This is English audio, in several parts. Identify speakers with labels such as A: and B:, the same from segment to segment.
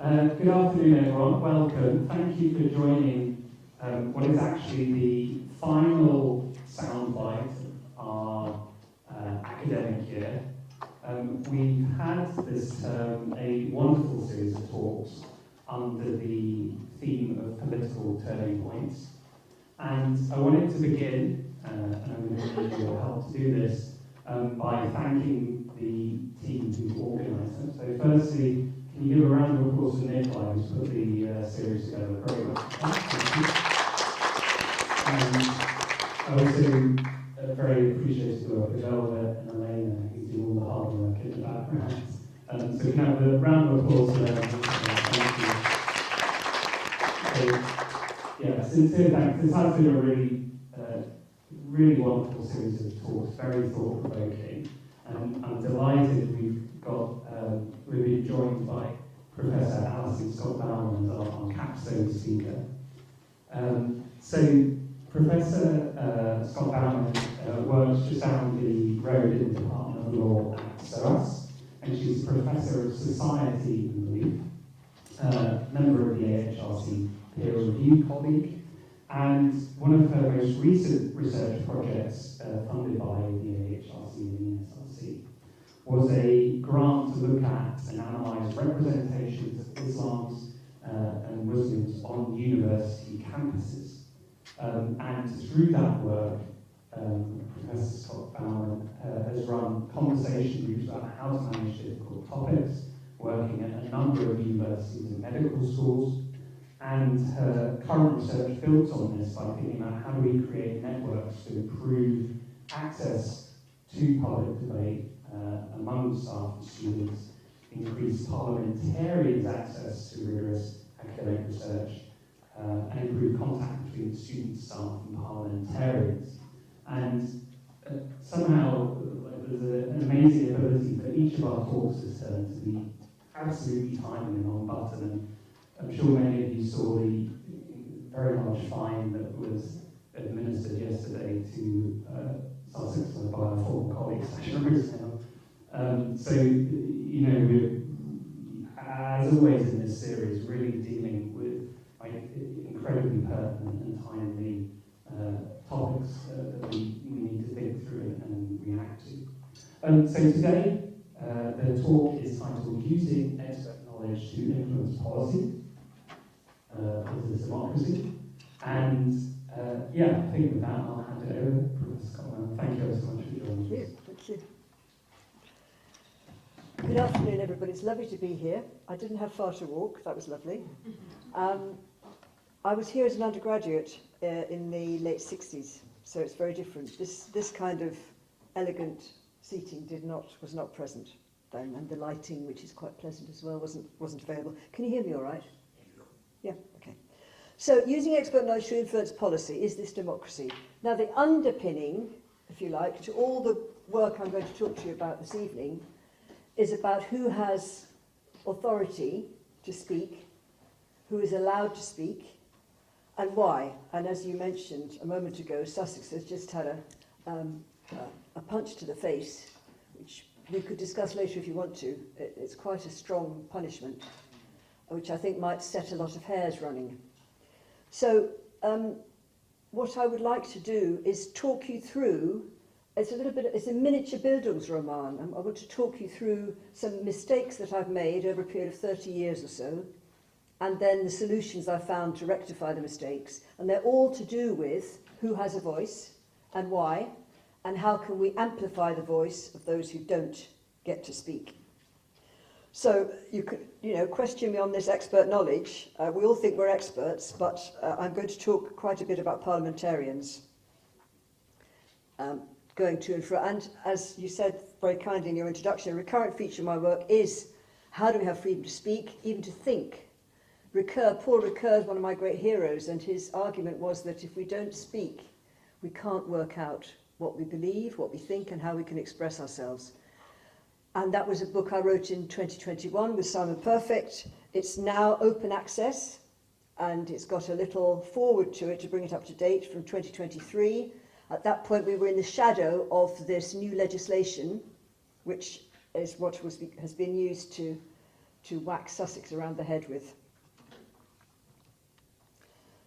A: Good afternoon, everyone. Welcome. Thank you for joining what is actually the final soundbite of our academic year. We've had this term a wonderful series of talks under the theme of political turning points. And I wanted to begin, and I'm going to need your help to do this, by thanking the team who organised it. So firstly, can you give a round of applause to Nikolai, who's put the series together? Very much. Thank you. I also very appreciative of Velvet and Elena, who do all the hard work in the background. So we can have a round of applause for them. Thank you. So, yeah, sincere thanks. This has been a really wonderful series of talks, very thought-provoking. And I'm delighted we've been joined by Professor Alison Scott-Baumann as our capstone speaker. So Professor Scott-Baumann works just down the road in the Department of Law at SOAS, and she's Professor of Society and Belief, member of the AHRC peer review colleague, and one of her most recent research projects funded by the AHRC and the SRC was a grant to look at and analyse representations of Islams and Muslims on university campuses. And through that work, Professor Scott-Baumann has run conversation groups about how to manage difficult topics, working at a number of universities and medical schools. And her current research builds on this by thinking about how do we create networks to improve access to public debate among staff and students, increase parliamentarians' access to rigorous academic research, and improve contact between students, staff, and parliamentarians. And somehow there's an amazing ability for each of our talks this term to be absolutely timely and on button. And I'm sure many of you saw the very large fine that was administered yesterday to Sussex by our former colleague, Sasha Rosenell. So, you know, we're, as always in this series, really dealing with incredibly pertinent and timely topics that we need to think through and react to. So today, the talk is titled Using Expert Knowledge to Influence Policy. Is democracy. And yeah, I think with that, I'll hand it over to Prof Scott-Baumann. Thank you so much for joining us.
B: Thank you. Good afternoon, everybody. It's lovely to be here. I didn't have far to walk. That was lovely. I was here as an undergraduate in the late 60s, so it's very different. This kind of elegant seating was not present then, and the lighting, which is quite pleasant as well, wasn't available. Can you hear me all right? Yeah, okay. So using expert knowledge to influence policy, is this democracy? Now the underpinning, if you like, to all the work I'm going to talk to you about this evening is about who has authority to speak, who is allowed to speak, and why. And as you mentioned a moment ago, Sussex has just had a punch to the face, which we could discuss later if you want to. It's quite a strong punishment, which I think might set a lot of hairs running. So what I would like to do is talk you through, it's a miniature Bildungsroman. I want to talk you through some mistakes that I've made over a period of 30 years or so, and then the solutions I've found to rectify the mistakes. And they're all to do with who has a voice and why, and how can we amplify the voice of those who don't get to speak. So you could, question me on this expert knowledge. We all think we're experts, but I'm going to talk quite a bit about parliamentarians going to and fro. And as you said very kindly in your introduction, a recurrent feature of my work is how do we have freedom to speak, even to think. Paul Ricoeur is one of my great heroes, and his argument was that if we don't speak, we can't work out what we believe, what we think, and how we can express ourselves. And that was a book I wrote in 2021 with Simon Perfect. It's now open access, and it's got a little forward to it to bring it up to date from 2023. At that point, we were in the shadow of this new legislation, which is what has been used to to whack Sussex around the head with.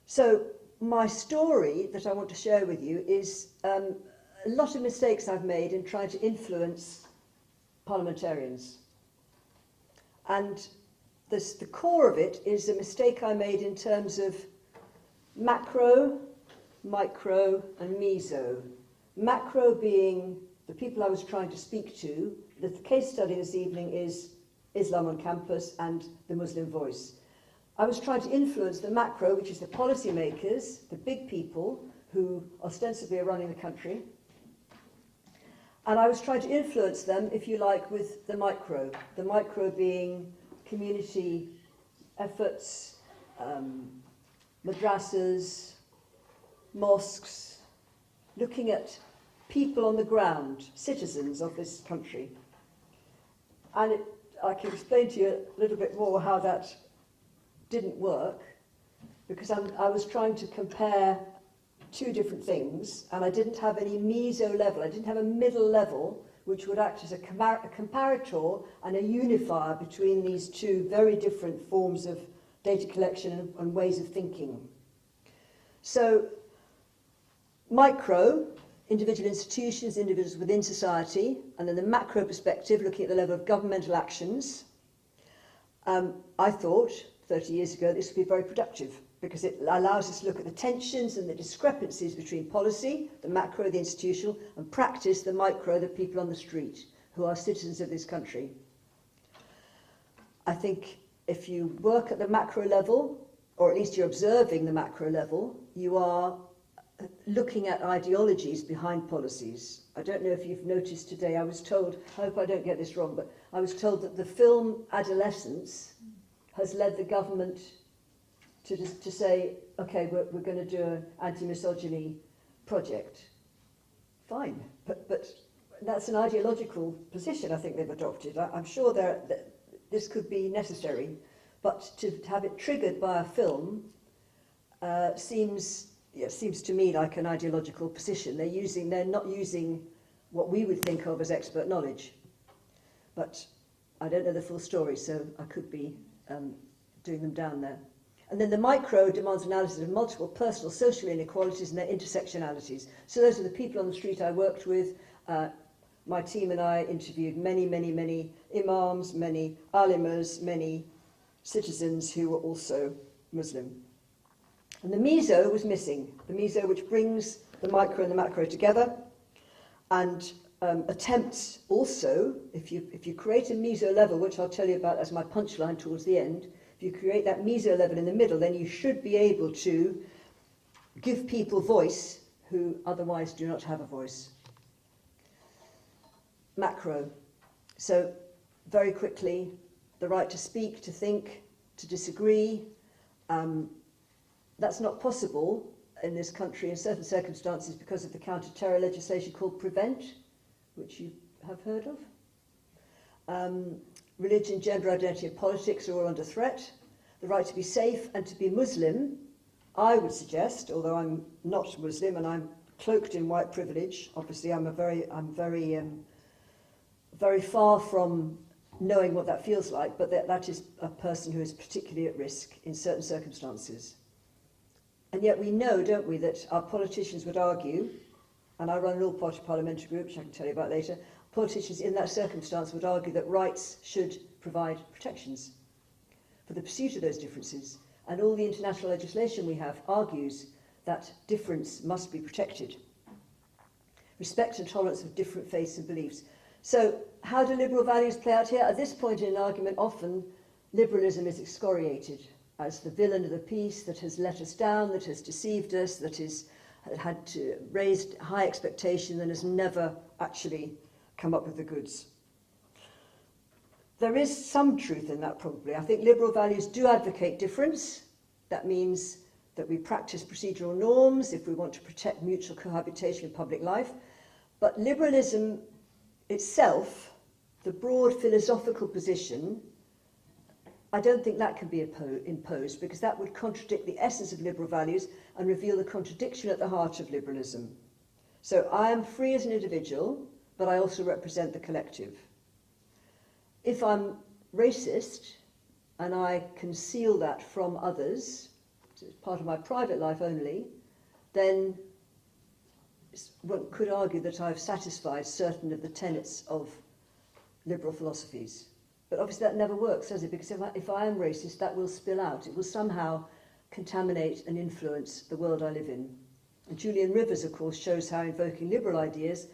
B: So my story that I want to share with you is a lot of mistakes I've made in trying to influence parliamentarians. And the core of it is a mistake I made in terms of macro, micro, and meso. Macro being the people I was trying to speak to. The case study this evening is Islam on campus and the Muslim voice. I was trying to influence the macro, which is the policymakers, the big people who ostensibly are running the country. And I was trying to influence them, if you like, with the micro being community efforts, madrasas, mosques, looking at people on the ground, citizens of this country. And I can explain to you a little bit more how that didn't work, because I was trying to compare two different things, and I didn't have any meso-level, I didn't have a middle level which would act as a comparator and a unifier between these two very different forms of data collection and ways of thinking. So, micro, individual institutions, individuals within society, and then the macro perspective, looking at the level of governmental actions. I thought 30 years ago this would be very productive, because it allows us to look at the tensions and the discrepancies between policy, the macro, the institutional, and practice, the micro, the people on the street, who are citizens of this country. I think if you work at the macro level, or at least you're observing the macro level, you are looking at ideologies behind policies. I don't know if you've noticed today, I was told, I hope I don't get this wrong, but I was told that the film Adolescence has led the government to say, okay, we're going to do an anti-misogyny project. Fine, but that's an ideological position I think they've adopted. I'm sure this could be necessary, but to have it triggered by a film seems to me like an ideological position. They're not using what we would think of as expert knowledge. But I don't know the full story, so I could be doing them down there. And then the micro demands analysis of multiple personal, social inequalities and their intersectionalities. So those are the people on the street I worked with. My team and I interviewed many imams, many alimas, many citizens who were also Muslim. And the meso was missing, the meso which brings the micro and the macro together, and attempts also, if you create a meso level, which I'll tell you about as my punchline towards the end, if you create that meso level in the middle, then you should be able to give people voice who otherwise do not have a voice. Macro. So, very quickly, the right to speak, to think, to disagree. That's not possible in this country in certain circumstances because of the counter-terror legislation called PREVENT, which you have heard of. Religion, gender identity and politics are all under threat. The right to be safe and to be Muslim, I would suggest, although I'm not Muslim and I'm cloaked in white privilege, obviously I'm very far from knowing what that feels like, but that is a person who is particularly at risk in certain circumstances. And yet we know, don't we, that our politicians would argue, and I run an all-party parliamentary group, which I can tell you about later, politicians in that circumstance would argue that rights should provide protections for the pursuit of those differences. And all the international legislation we have argues that difference must be protected. Respect and tolerance of different faiths and beliefs. So how do liberal values play out here? At this point in an argument, often liberalism is excoriated as the villain of the piece that has let us down, that has deceived us, that has had to raise high expectation and has never actually come up with the goods. There is some truth in that, probably. I think liberal values do advocate difference. That means that we practice procedural norms if we want to protect mutual cohabitation in public life. But liberalism itself, the broad philosophical position, I don't think that can be imposed, because that would contradict the essence of liberal values and reveal the contradiction at the heart of liberalism. So I am free as an individual, but I also represent the collective. If I'm racist, and I conceal that from others, so it's part of my private life only, then one could argue that I've satisfied certain of the tenets of liberal philosophies. But obviously that never works, does it? Because if I am racist, that will spill out. It will somehow contaminate and influence the world I live in. And Julian Rivers, of course, shows how invoking liberal ideals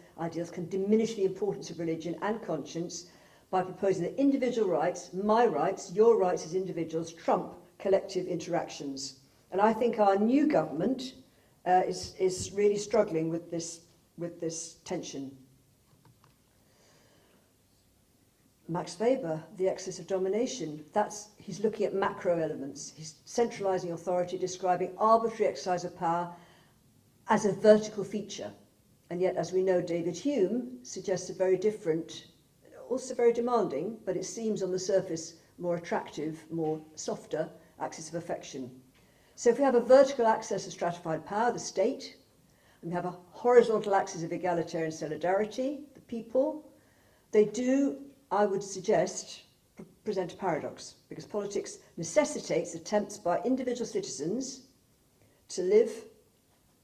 B: can diminish the importance of religion and conscience by proposing that individual rights, my rights, your rights as individuals, trump collective interactions. And I think our new government is really struggling with this tension. Max Weber, the excess of domination, he's looking at macro elements. He's centralising authority, describing arbitrary exercise of power as a vertical feature. And yet, as we know, David Hume suggests a very different, also very demanding, but it seems on the surface more attractive, more softer axis of affection. So if we have a vertical axis of stratified power, the state, and we have a horizontal axis of egalitarian solidarity, the people, they do, I would suggest, present a paradox, because politics necessitates attempts by individual citizens to live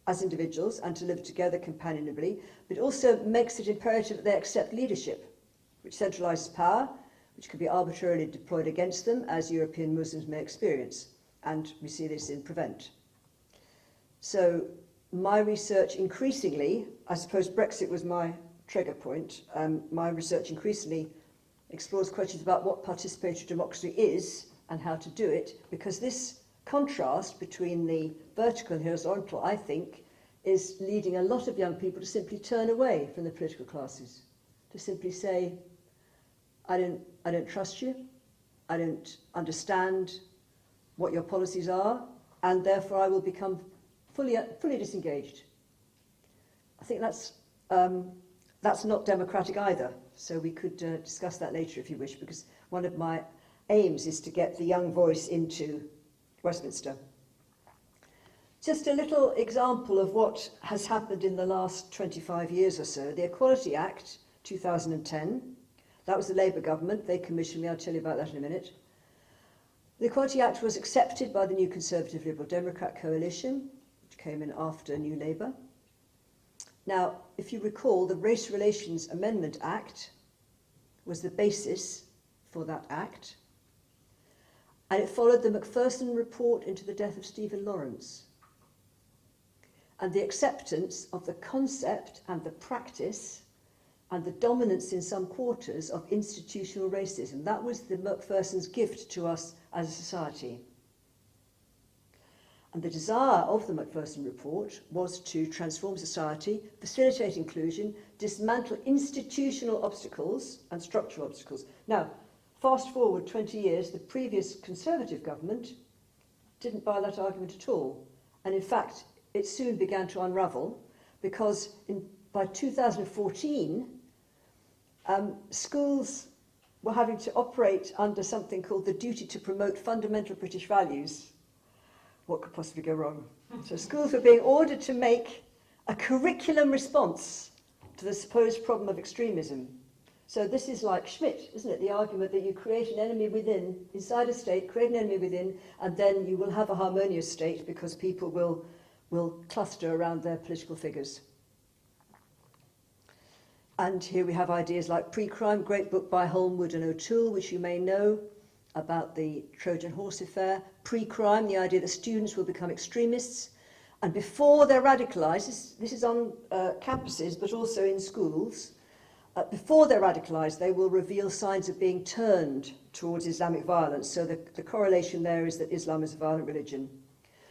B: as individuals and to live together companionably, but also makes it imperative that they accept leadership, which centralises power, which can be arbitrarily deployed against them, as European Muslims may experience. And we see this in Prevent. So my research increasingly, I suppose Brexit was my trigger point, my research increasingly explores questions about what participatory democracy is and how to do it, because this contrast between the vertical and horizontal, I think, is leading a lot of young people to simply turn away from the political classes, to simply say, I don't trust you, I don't understand what your policies are, and therefore I will become fully disengaged. I think that's not democratic either, so we could discuss that later if you wish, because one of my aims is to get the young voice into Westminster. Just a little example of what has happened in the last 25 years or so. The Equality Act, 2010, that was the Labour government. They commissioned me, I'll tell you about that in a minute. The Equality Act was accepted by the new Conservative Liberal Democrat coalition, which came in after New Labour. Now, if you recall, the Race Relations Amendment Act was the basis for that act, and it followed the Macpherson report into the death of Stephen Lawrence, and the acceptance of the concept and the practice and the dominance in some quarters of institutional racism. That was the Macpherson's gift to us as a society. And the desire of the Macpherson report was to transform society, facilitate inclusion, dismantle institutional obstacles and structural obstacles. Now, fast forward 20 years, the previous Conservative government didn't buy that argument at all. And in fact, it soon began to unravel, because by 2014, schools were having to operate under something called the duty to promote fundamental British values. What could possibly go wrong? So schools were being ordered to make a curriculum response to the supposed problem of extremism. So this is like Schmitt, isn't it? The argument that you create an enemy within, inside a state, create an enemy within, and then you will have a harmonious state because people will cluster around their political figures. And here we have ideas like Pre-Crime, great book by Holmwood and O'Toole, which you may know, about the Trojan horse affair. Pre-crime, the idea that students will become extremists, and before they're radicalised, this is on campuses but also in schools, before they're radicalised they will reveal signs of being turned towards Islamic violence. So the correlation there is that Islam is a violent religion.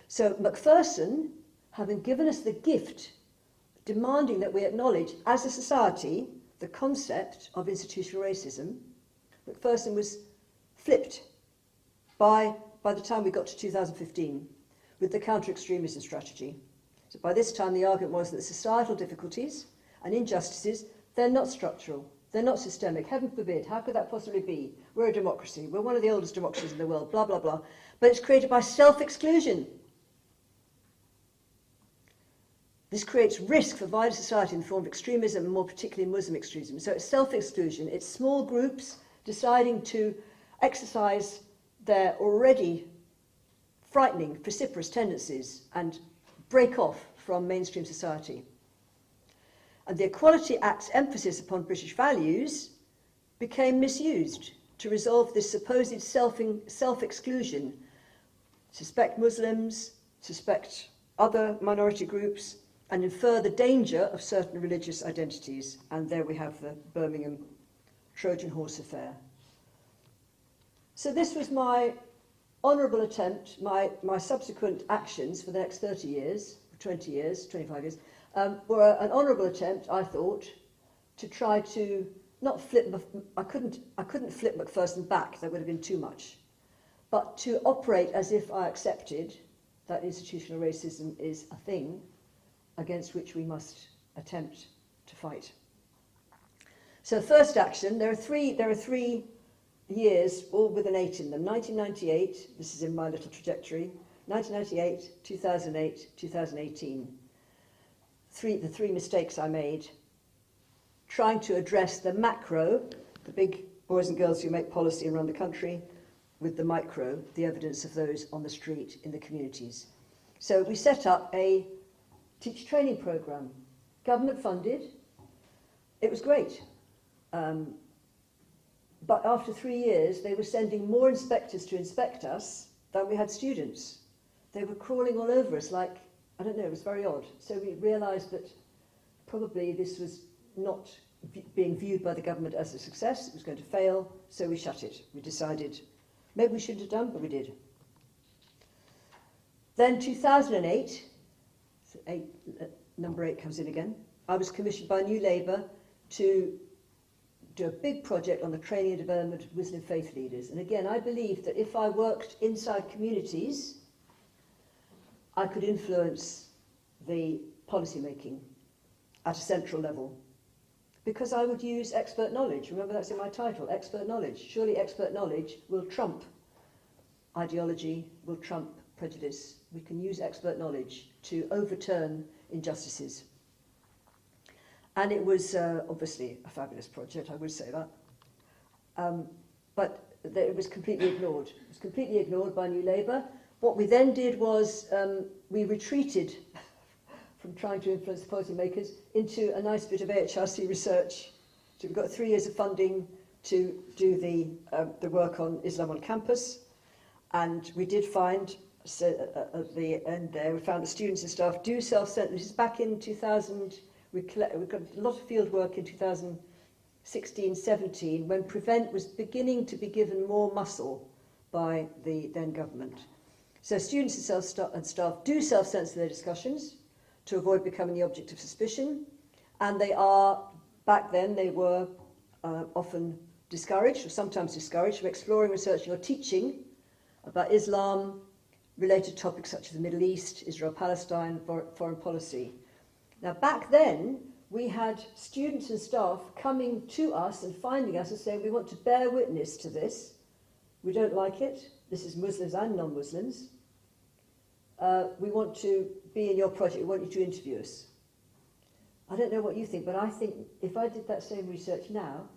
B: So Macpherson, having given us the gift, demanding that we acknowledge as a society the concept of institutional racism, Macpherson was flipped by the time we got to 2015 with the counter-extremism strategy. So by this time the argument was that societal difficulties and injustices, they're not structural, they're not systemic, heaven forbid, how could that possibly be? We're a democracy, we're one of the oldest democracies in the world, blah, blah, blah. But it's created by self-exclusion. This creates risk for wider society in the form of extremism, and more particularly Muslim extremism. So it's self-exclusion, it's small groups deciding to exercise their already frightening, vociferous tendencies and break off from mainstream society. And the Equality Act's emphasis upon British values became misused to resolve this supposed self-exclusion, suspect Muslims, suspect other minority groups, and infer the danger of certain religious identities. And there we have the Birmingham Trojan horse affair. So this was my honourable attempt, my subsequent actions for the next 30 years, 20 years, 25 years, were an honourable attempt, I thought, to try to not flip, I couldn't flip Macpherson back, that would have been too much, but to operate as if I accepted that institutional racism is a thing against which we must attempt to fight. So first action, there are three years, all with an 8 in them. 1998, this is in my little trajectory, 1998, 2008, 2018. The three mistakes I made, trying to address the macro, the big boys and girls who make policy and run the country, with the micro, the evidence of those on the street in the communities. So we set up a teacher training program, government funded. It was great. But after 3 years, they were sending more inspectors to inspect us than we had students. They were crawling all over us like, I don't know, it was very odd. So we realised that probably this was not being viewed by the government as a success, it was going to fail, so we shut it. We decided, maybe we shouldn't have done, but we did. Then 2008, so number 8 comes in again, I was commissioned by New Labour to do a big project on the training and development of Muslim faith leaders. And again, I believe that if I worked inside communities, I could influence the policy making at a central level. Because I would use expert knowledge. Remember, that's in my title, expert knowledge. Surely expert knowledge will trump ideology, will trump prejudice. We can use expert knowledge to overturn injustices. And it was obviously a fabulous project, I would say that. But it was completely ignored. It was completely ignored by New Labour. What we then did was we retreated from trying to influence the policymakers into a nice bit of AHRC research. So we've got 3 years of funding to do the work on Islam on campus. And we did find, so at the end there, we found the students and staff do self-censor. This is back in 2000. We got a lot of field work in 2016-17 when Prevent was beginning to be given more muscle by the then government. So students and staff do self-censor their discussions to avoid becoming the object of suspicion, and they are, back then they were often discouraged, or sometimes discouraged, from exploring, researching or teaching about Islam, related topics such as the Middle East, Israel-Palestine, foreign policy. Now back then, we had students and staff coming to us and finding us and saying, we want to bear witness to this. We don't like it. This is Muslims and non-Muslims. We want to be in your project. We want you to interview us. I don't know what you think, but I think if I did that same research now,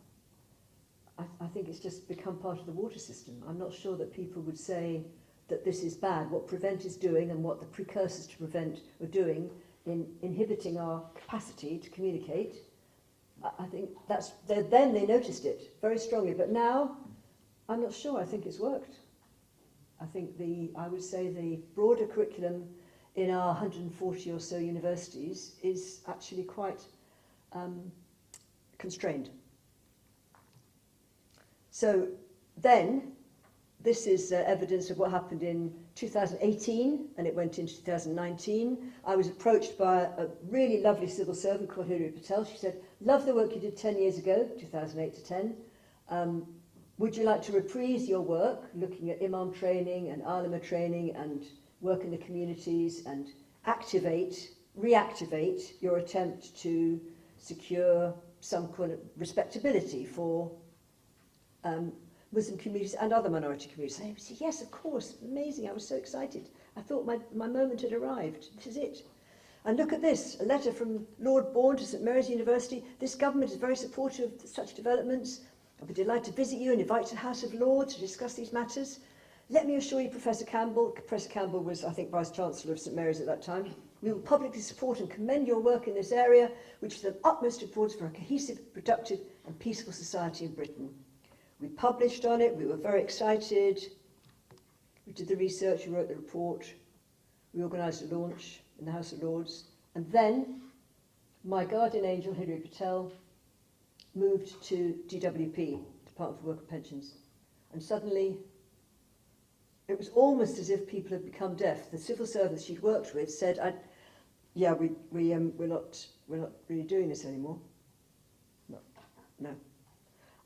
B: I think it's just become part of the water system. I'm not sure that people would say that this is bad. What Prevent is doing and what the precursors to Prevent were doing in inhibiting our capacity to communicate, I think then they noticed it very strongly. But now, I'm not sure. I think it's worked. I think I would say the broader curriculum in our 140 or so universities is actually quite constrained. So then, this is evidence of what happened in 2018, and it went into 2019. I was approached by a really lovely civil servant called Hiri Patel. She said, love the work you did 10 years ago, 2008 to 10. Would you like to reprise your work, looking at imam training and alima training and work in the communities and reactivate your attempt to secure some kind of respectability for Muslim communities and other minority communities? I said, yes, of course, amazing, I was so excited. I thought my moment had arrived, this is it. And look at this, a letter from Lord Bourne to St Mary's University. This government is very supportive of such developments. I'll be delighted to visit you and invite you to the House of Lords to discuss these matters. let me assure you, Professor Campbell was, I think, Vice-Chancellor of St Mary's at that time, we will publicly support and commend your work in this area, which is of utmost importance for a cohesive, productive and peaceful society in Britain. We published on it, we were very excited, we did the research, we wrote the report, we organised a launch in the House of Lords, and then my guardian angel, Hilary Patel, moved to DWP, Department for Work and Pensions, and suddenly it was almost as if people had become deaf. The civil servants she'd worked with said, we're not really doing this anymore. No.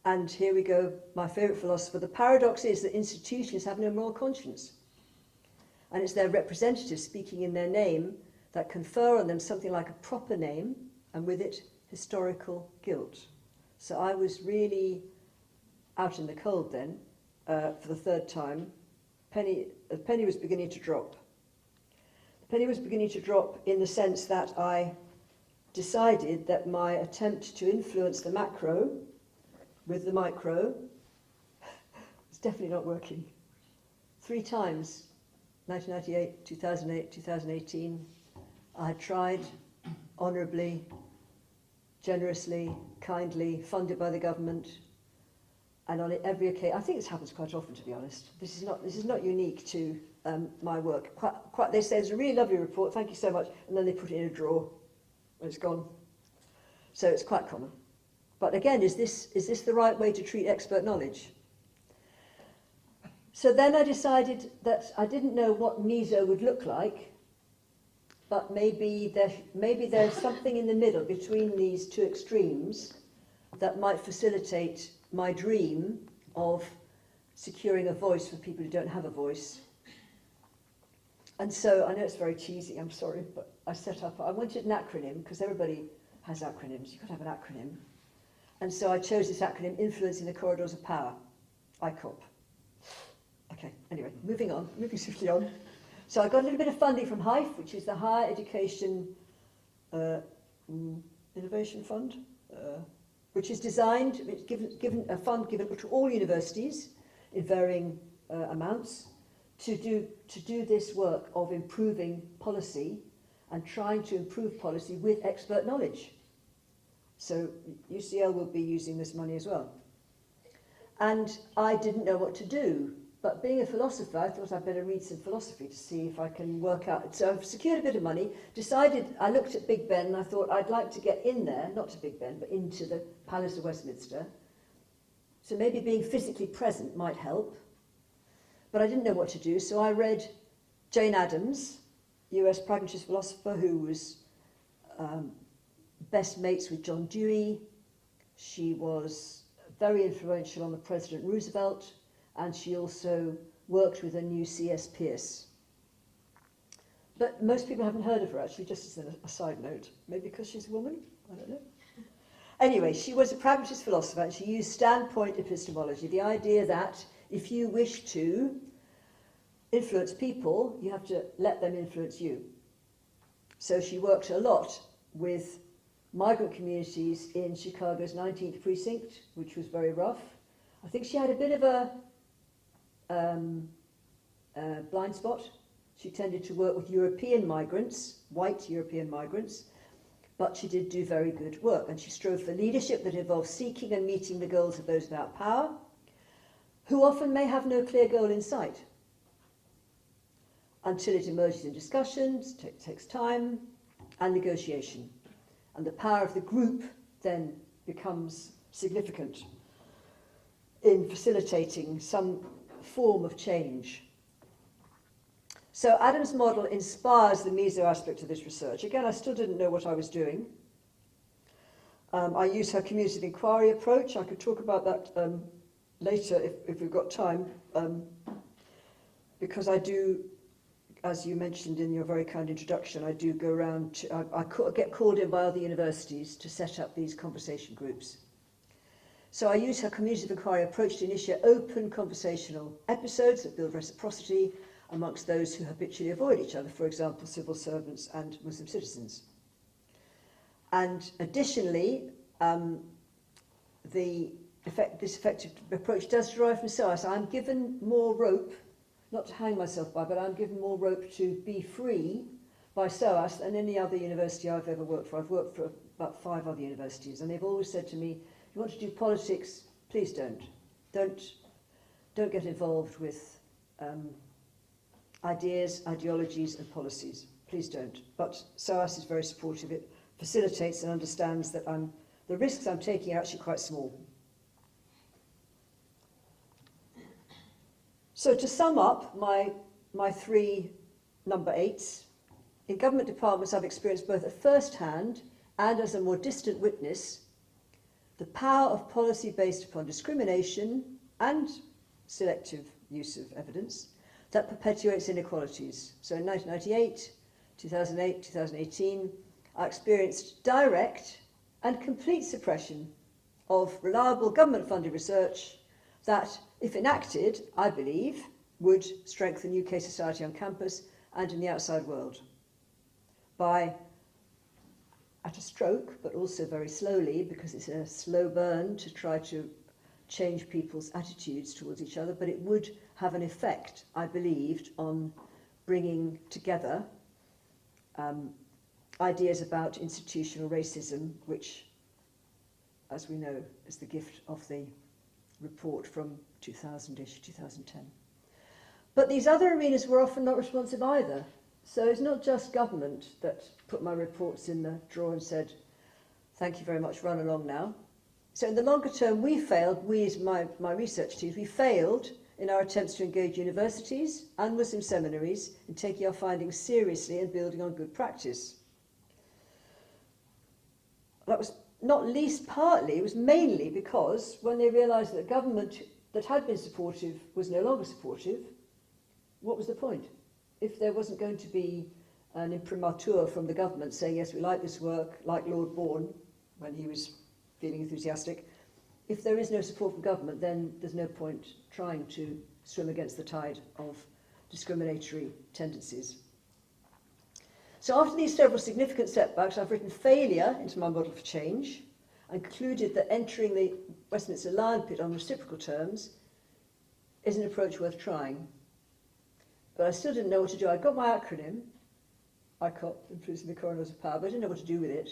B: And here we go, my favourite philosopher. The paradox is that institutions have no moral conscience. And it's their representatives speaking in their name that confer on them something like a proper name, and with it, historical guilt. So I was really out in the cold then, for the third time. The penny was beginning to drop. The penny was beginning to drop in the sense that I decided that my attempt to influence the macro with the micro was definitely not working. 3 times, 1998, 2008, 2018, I had tried honourably, generously, kindly, funded by the government, and on every occasion, I think this happens quite often, to be honest. This is not unique to my work. They say it's a really lovely report, thank you so much, and then they put it in a drawer and it's gone. So it's quite common. But again, is this the right way to treat expert knowledge? So then I decided that I didn't know what meso would look like, but maybe there's something in the middle between these two extremes that might facilitate my dream of securing a voice for people who don't have a voice. And so, I know it's very cheesy, I'm sorry, but I wanted an acronym, because everybody has acronyms, you've got to have an acronym. And so I chose this acronym, Influencing the Corridors of Power, ICOP. Okay, anyway, moving swiftly on. So I got a little bit of funding from HIFE, which is the Higher Education Innovation Fund, which is designed, it's given a fund given to all universities in varying amounts to do this work of improving policy and trying to improve policy with expert knowledge. So UCL will be using this money as well. And I didn't know what to do, but being a philosopher, I thought I'd better read some philosophy to see if I can work out. So I've secured a bit of money, I looked at Big Ben and I thought I'd like to get in there, not to Big Ben, but into the Palace of Westminster. So maybe being physically present might help. But I didn't know what to do, so I read Jane Addams, US pragmatist philosopher who was best mates with John Dewey. She was very influential on the President Roosevelt, and she also worked with a new C.S. Peirce. But most people haven't heard of her, actually, just as a side note. Maybe because she's a woman? I don't know. Anyway, she was a pragmatist philosopher, and she used standpoint epistemology, the idea that if you wish to influence people, you have to let them influence you. So she worked a lot with migrant communities in Chicago's 19th precinct, which was very rough. I think she had a bit of a blind spot. She tended to work with European migrants, white European migrants, but she did do very good work, and she strove for leadership that involved seeking and meeting the goals of those without power, who often may have no clear goal in sight, until it emerges in discussions, takes time, and negotiation. And the power of the group then becomes significant in facilitating some form of change. So Adams' model inspires the meso aspect of this research. Again, I still didn't know what I was doing. I use her community of inquiry approach. I could talk about that later if we've got time, because I do, as you mentioned in your very kind introduction, I do go around, I get called in by other universities to set up these conversation groups. So I use her community of inquiry approach to initiate open conversational episodes that build reciprocity amongst those who habitually avoid each other, for example, civil servants and Muslim citizens. And additionally, this effective approach does derive from SOAS. I'm given more rope not to hang myself by, but I'm given more rope to be free by SOAS than any other university I've ever worked for. I've worked for about 5 other universities, and they've always said to me, if you want to do politics, please don't. Don't get involved with ideas, ideologies and policies. Please don't. But SOAS is very supportive. It facilitates and understands that the risks I'm taking are actually quite small. So to sum up my 3 number 8s, in government departments I've experienced both at first hand and as a more distant witness the power of policy based upon discrimination and selective use of evidence that perpetuates inequalities. So in 1998, 2008, 2018, I experienced direct and complete suppression of reliable government-funded research that, if enacted, I believe, would strengthen UK society on campus and in the outside world by, at a stroke, but also very slowly, because it's a slow burn to try to change people's attitudes towards each other, but it would have an effect, I believed, on bringing together ideas about institutional racism, which, as we know, is the gift of the report from 2000-ish, 2010. But these other arenas were often not responsive either. So it's not just government that put my reports in the drawer and said, thank you very much, run along now. So in the longer term, we failed, we as my research teams, we failed in our attempts to engage universities and Muslim seminaries in taking our findings seriously and building on good practice. That was not least partly, it was mainly because when they realised that government that had been supportive was no longer supportive, what was the point? If there wasn't going to be an imprimatur from the government saying, yes, we like this work, like Lord Bourne, when he was feeling enthusiastic, if there is no support from government, then there's no point trying to swim against the tide of discriminatory tendencies. So after these several significant setbacks, I've written failure into my model for change and concluded that entering the Westminster lion pit on reciprocal terms is an approach worth trying. But I still didn't know what to do. I got my acronym, ICOP, Increasing the Corridors of Power, but I didn't know what to do with it.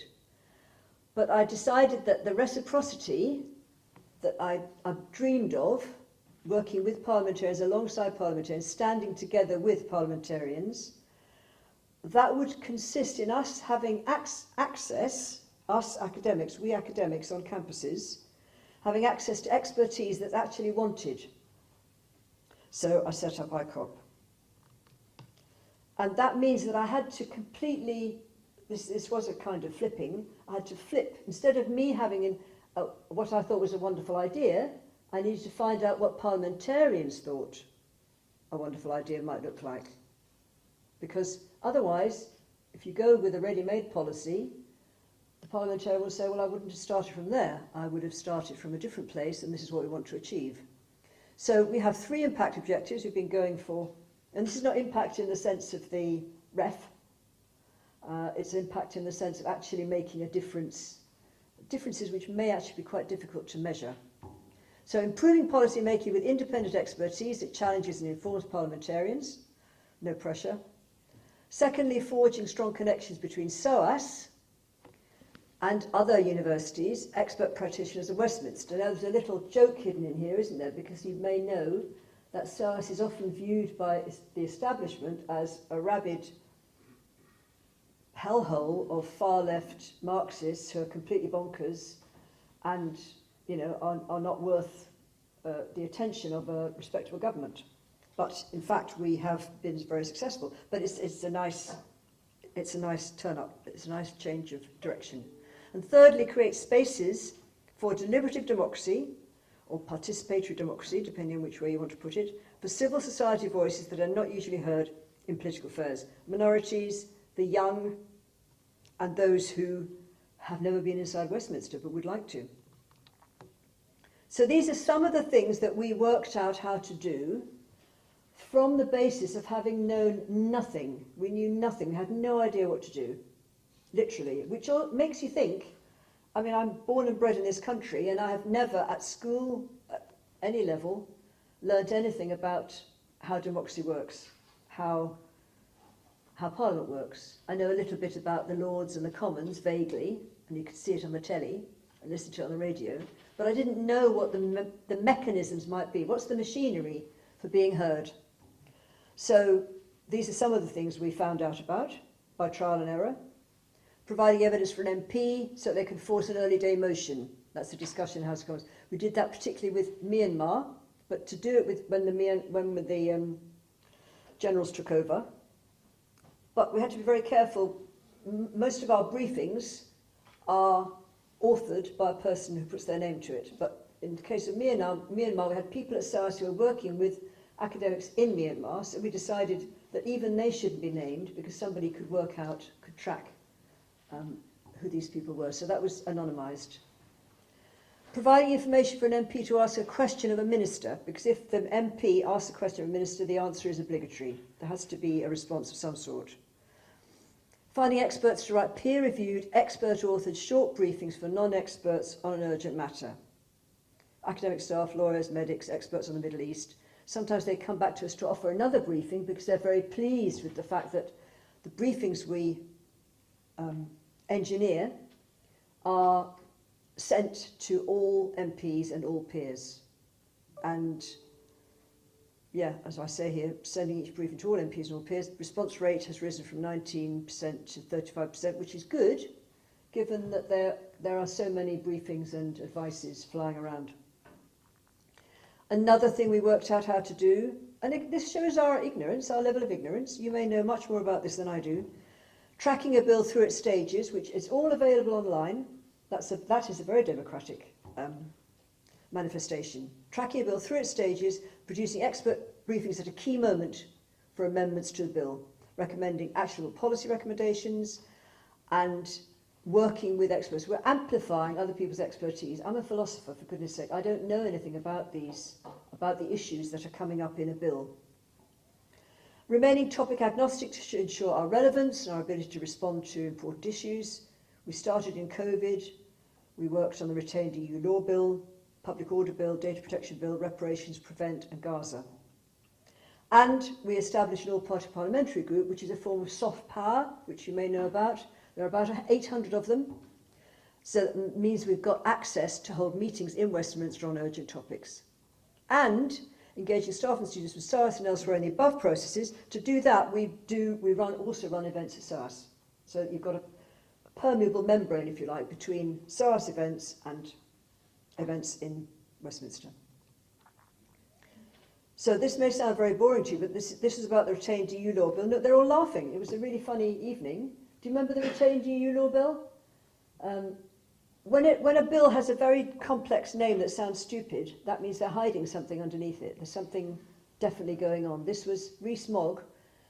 B: But I decided that the reciprocity that I dreamed of, working with parliamentarians, alongside parliamentarians, standing together with parliamentarians, that would consist in us having access, us academics, we academics on campuses, having access to expertise that's actually wanted. So I set up ICOP. And that means that I had to completely, this was a kind of flipping, I had to flip. Instead of me having what I thought was a wonderful idea, I needed to find out what parliamentarians thought a wonderful idea might look like. Because otherwise, if you go with a ready-made policy, the parliamentarian will say, well, I wouldn't have started from there. I would have started from a different place, and this is what we want to achieve. So we have 3 impact objectives we've been going for. And this is not impact in the sense of the ref. It's impact in the sense of actually making a difference, differences which may actually be quite difficult to measure. So improving policy making with independent expertise that challenges and informs parliamentarians, no pressure. Secondly, forging strong connections between SOAS and other universities, expert practitioners of Westminster. Now there's a little joke hidden in here, isn't there? Because you may know that SOAS is often viewed by the establishment as a rabid hellhole of far-left Marxists who are completely bonkers and, you know, are not worth the attention of a respectable government. But in fact, we have been very successful. But it's a nice turn-up. It's a nice change of direction. And thirdly, create spaces for deliberative democracy, or participatory democracy, depending on which way you want to put it, for civil society voices that are not usually heard in political affairs. Minorities, the young, and those who have never been inside Westminster but would like to. So these are some of the things that we worked out how to do from the basis of having known nothing. We knew nothing. We had no idea what to do, literally, which makes you think, I mean, I'm born and bred in this country, and I have never at school, at any level, learnt anything about how democracy works, how Parliament works. I know a little bit about the Lords and the Commons, vaguely, and you could see it on the telly and listen to it on the radio, but I didn't know what the mechanisms might be. What's the machinery for being heard? So these are some of the things we found out about by trial and error. Providing evidence for an MP so they can force an early day motion. That's the discussion in House of Commons. We did that particularly with Myanmar, but to do it with when the generals took over. But we had to be very careful. Most of our briefings are authored by a person who puts their name to it. But in the case of Myanmar, we had people at SOAS who were working with academics in Myanmar, so we decided that even they shouldn't be named because somebody could work out, could track who these people were. So that was anonymised. Providing information for an MP to ask a question of a minister, because if the MP asks a question of a minister, the answer is obligatory. There has to be a response of some sort. Finding experts to write peer-reviewed, expert-authored short briefings for non-experts on an urgent matter. Academic staff, lawyers, medics, experts on the Middle East. Sometimes they come back to us to offer another briefing because they're very pleased with the fact that the briefings we engineer are sent to all MPs and all peers. And yeah, as I say here, sending each briefing to all MPs and all peers, the response rate has risen from 19% to 35%, which is good, given that there are so many briefings and advices flying around. Another thing we worked out how to do, and this shows our ignorance, our level of ignorance. You may know much more about this than I do. Tracking a bill through its stages, which is all available online. That is a very democratic manifestation. Tracking a bill through its stages, producing expert briefings at a key moment for amendments to the bill, recommending actual policy recommendations, and working with experts. We're amplifying other people's expertise. I'm a philosopher, for goodness sake. I don't know anything about the issues that are coming up in a bill. Remaining topic agnostic to ensure our relevance and our ability to respond to important issues. We started in COVID. We worked on the retained EU law bill, public order bill, data protection bill, reparations, prevent, and Gaza. And we established an all-party parliamentary group, which is a form of soft power, which you may know about. There are about 800 of them. So that means we've got access to hold meetings in Westminster on urgent topics. And engaging staff and students with SOAS and elsewhere in the above processes. To do that, we also run events at SOAS. So you've got a permeable membrane, if you like, between SOAS events and events in Westminster. So this may sound very boring to you, but this is about the retained EU law bill. No, they're all laughing. It was a really funny evening. Do you remember the retained EU law bill? When a bill has a very complex name that sounds stupid, that means they're hiding something underneath it. There's something definitely going on. This was Rees-Mogg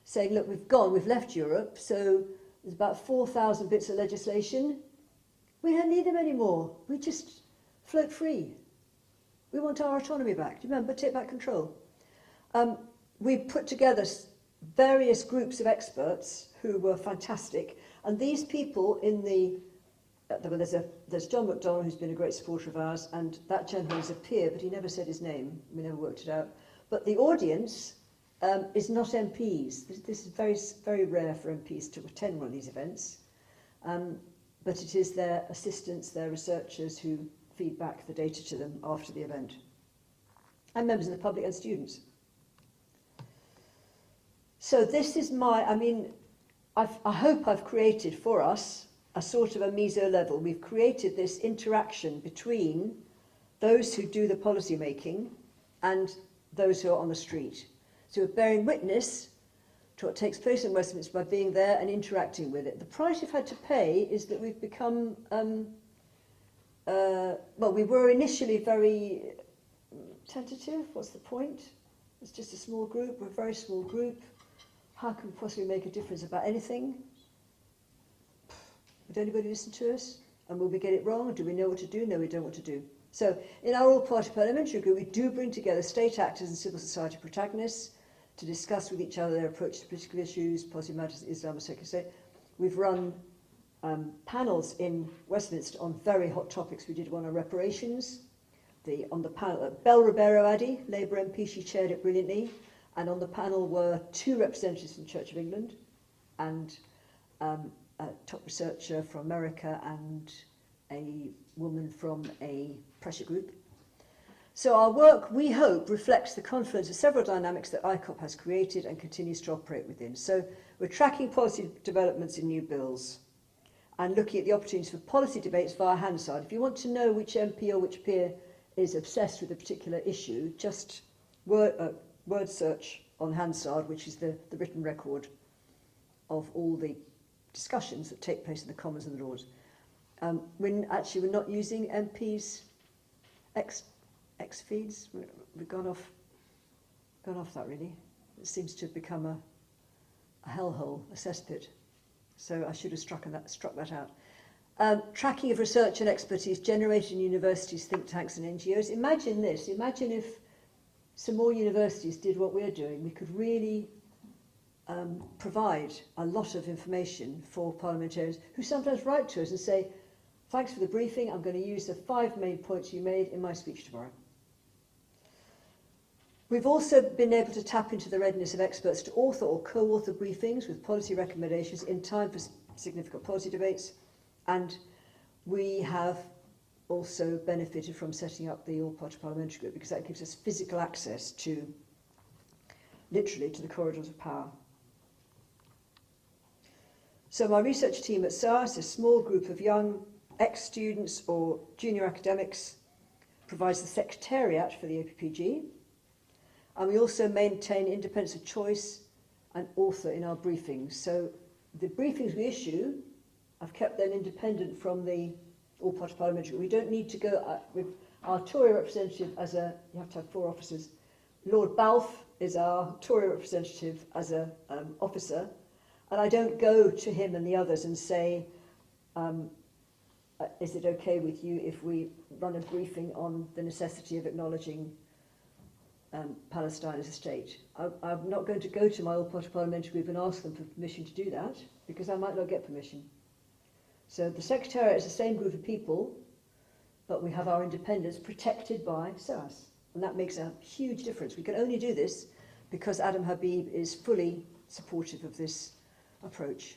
B: saying, look, we've left Europe, so there's about 4,000 bits of legislation. We don't need them anymore. We just float free. We want our autonomy back. Do you remember? Take back control. We put together various groups of experts who were fantastic, and these people in the there's John McDonnell, who's been a great supporter of ours, and that gentleman is a peer, but he never said his name. We never worked it out. But the audience is not MPs. This is very, very rare for MPs to attend one of these events. But it is their assistants, their researchers who feed back the data to them after the event. And members of the public and students. So this is I hope I've created for us a sort of a meso-level. We've created this interaction between those who do the policy making and those who are on the street. So we're bearing witness to what takes place in Westminster by being there and interacting with it. The price we've had to pay is that we've become, we were initially very tentative. What's the point? It's just a small group. We're a very small group. How can we possibly make a difference about anything? Would anybody listen to us? And will we get it wrong? Do we know what to do? No, we don't know what to do. So in our all-party parliamentary group, we do bring together state actors and civil society protagonists to discuss with each other their approach to political issues, policy matters, Islam and secular state. We've run panels in Westminster on very hot topics. We did one on reparations. On the panel, Belle Ribeiro Addy, Labour MP, she chaired it brilliantly. And on the panel were 2 representatives from the Church of England and a top researcher from America and a woman from a pressure group. So our work, we hope, reflects the confluence of several dynamics that ICOP has created and continues to operate within. So we're tracking policy developments in new bills and looking at the opportunities for policy debates via Hansard. If you want to know which MP or which peer is obsessed with a particular issue, just word search on Hansard, which is the written record of all the discussions that take place in the Commons and the Lords. We're not using MPs' X feeds. We've gone off that really. It seems to have become a hellhole, a cesspit. So I should have struck that out. Tracking of research and expertise generated in universities, think tanks and NGOs. Imagine this. Imagine if some more universities did what we're doing. We could really provide a lot of information for parliamentarians who sometimes write to us and say, thanks for the briefing. I'm going to use the 5 main points you made in my speech tomorrow. We've also been able to tap into the readiness of experts to author or co-author briefings with policy recommendations in time for significant policy debates, and we have also benefited from setting up the all-party parliamentary group because that gives us physical access to, literally, to the corridors of power. So my research team at SOAS, a small group of young ex-students or junior academics, provides the secretariat for the APPG. And we also maintain independence of choice and author in our briefings. So the briefings we issue, I've kept them independent from the all-party parliamentary. We don't need to go with our Tory representative as you have to have 4 officers. Lord Balfe is our Tory representative as a officer. And I don't go to him and the others and say, is it okay with you if we run a briefing on the necessity of acknowledging Palestine as a state? I'm not going to go to my all-party parliamentary group and ask them for permission to do that, because I might not get permission. So the Secretariat is the same group of people, but we have our independence protected by SOAS. And that makes a huge difference. We can only do this because Adam Habib is fully supportive of this approach.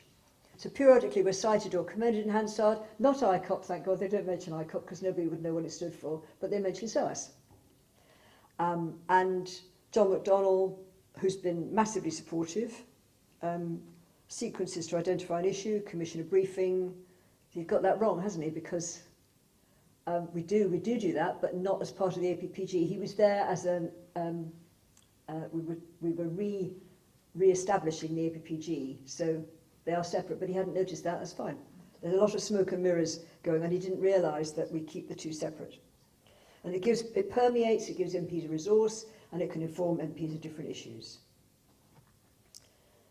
B: So periodically we're cited or commended in Hansard, not ICOP, thank God. They don't mention ICOP because nobody would know what it stood for, but they mention SOAS. And John McDonnell, who's been massively supportive, sequences to identify an issue, commission a briefing. He's got that wrong, hasn't he? Because we do that, but not as part of the APPG. He was there as we were re-establishing the APPG, so they are separate. But he hadn't noticed that. That's fine. There's a lot of smoke and mirrors going, and he didn't realise that we keep the 2 separate. And it permeates, it gives MPs a resource, and it can inform MPs of different issues.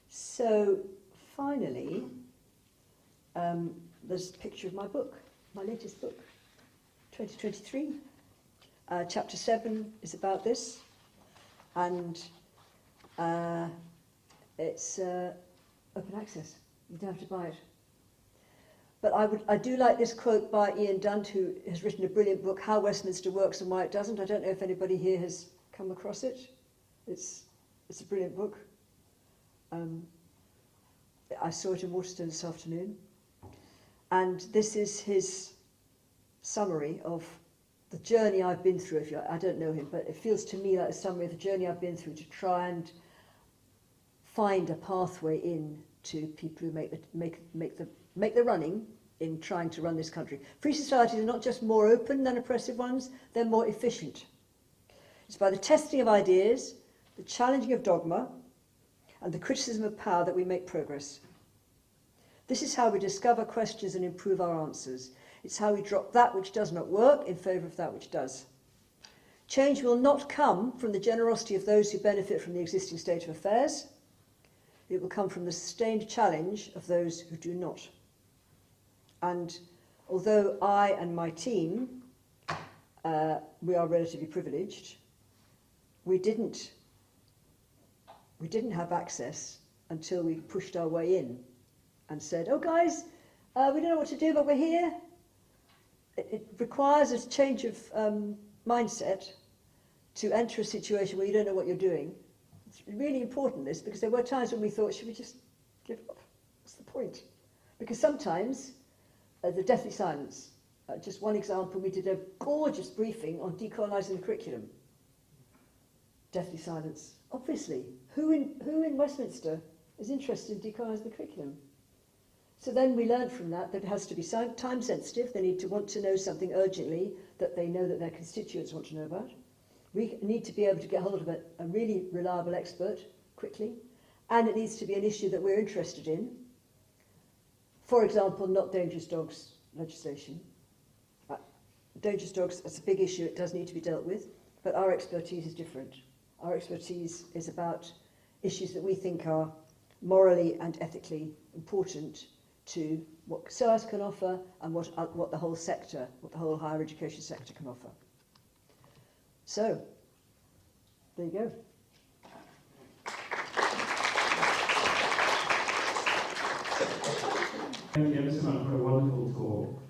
B: So, finally, there's a picture of my book, my latest book, 2023. Chapter 7 is about this, and it's open access. You don't have to buy it. But I do like this quote by Ian Dunt, who has written a brilliant book, How Westminster Works and Why It Doesn't. I don't know if anybody here has come across it. It's a brilliant book. I saw it in Waterstone this afternoon. And this is his summary of the journey I've been through. I don't know him, but it feels to me like a summary of the journey I've been through to try and find a pathway in to people who make the running in trying to run this country. Free societies are not just more open than oppressive ones, they're more efficient. It's by the testing of ideas, the challenging of dogma, and the criticism of power that we make progress. This is how we discover questions and improve our answers. It's how we drop that which does not work in favour of that which does. Change will not come from the generosity of those who benefit from the existing state of affairs. It will come from the sustained challenge of those who do not. And although I and my team, we are relatively privileged, we didn't have access until we pushed our way in and said, oh guys, we don't know what to do, but we're here. It requires a change of mindset to enter a situation where you don't know what you're doing. It's really important, this, because there were times when we thought, should we just give up? What's the point? Because sometimes the deathly silence. Just one example, we did a gorgeous briefing on decolonising the curriculum. Deathly silence. Obviously, who in Westminster is interested in decolonising the curriculum? So then we learned from that it has to be time sensitive. They need to want to know something urgently that they know that their constituents want to know about. We need to be able to get hold of a really reliable expert quickly, and it needs to be an issue that we're interested in. For example, not dangerous dogs legislation. Dangerous dogs, that's a big issue, it does need to be dealt with, but our expertise is different. Our expertise is about issues that we think are morally and ethically important to what SOAS can offer and what the whole sector, what the whole higher education sector can offer. So, there you go.
A: Thank you ever so much for a wonderful talk.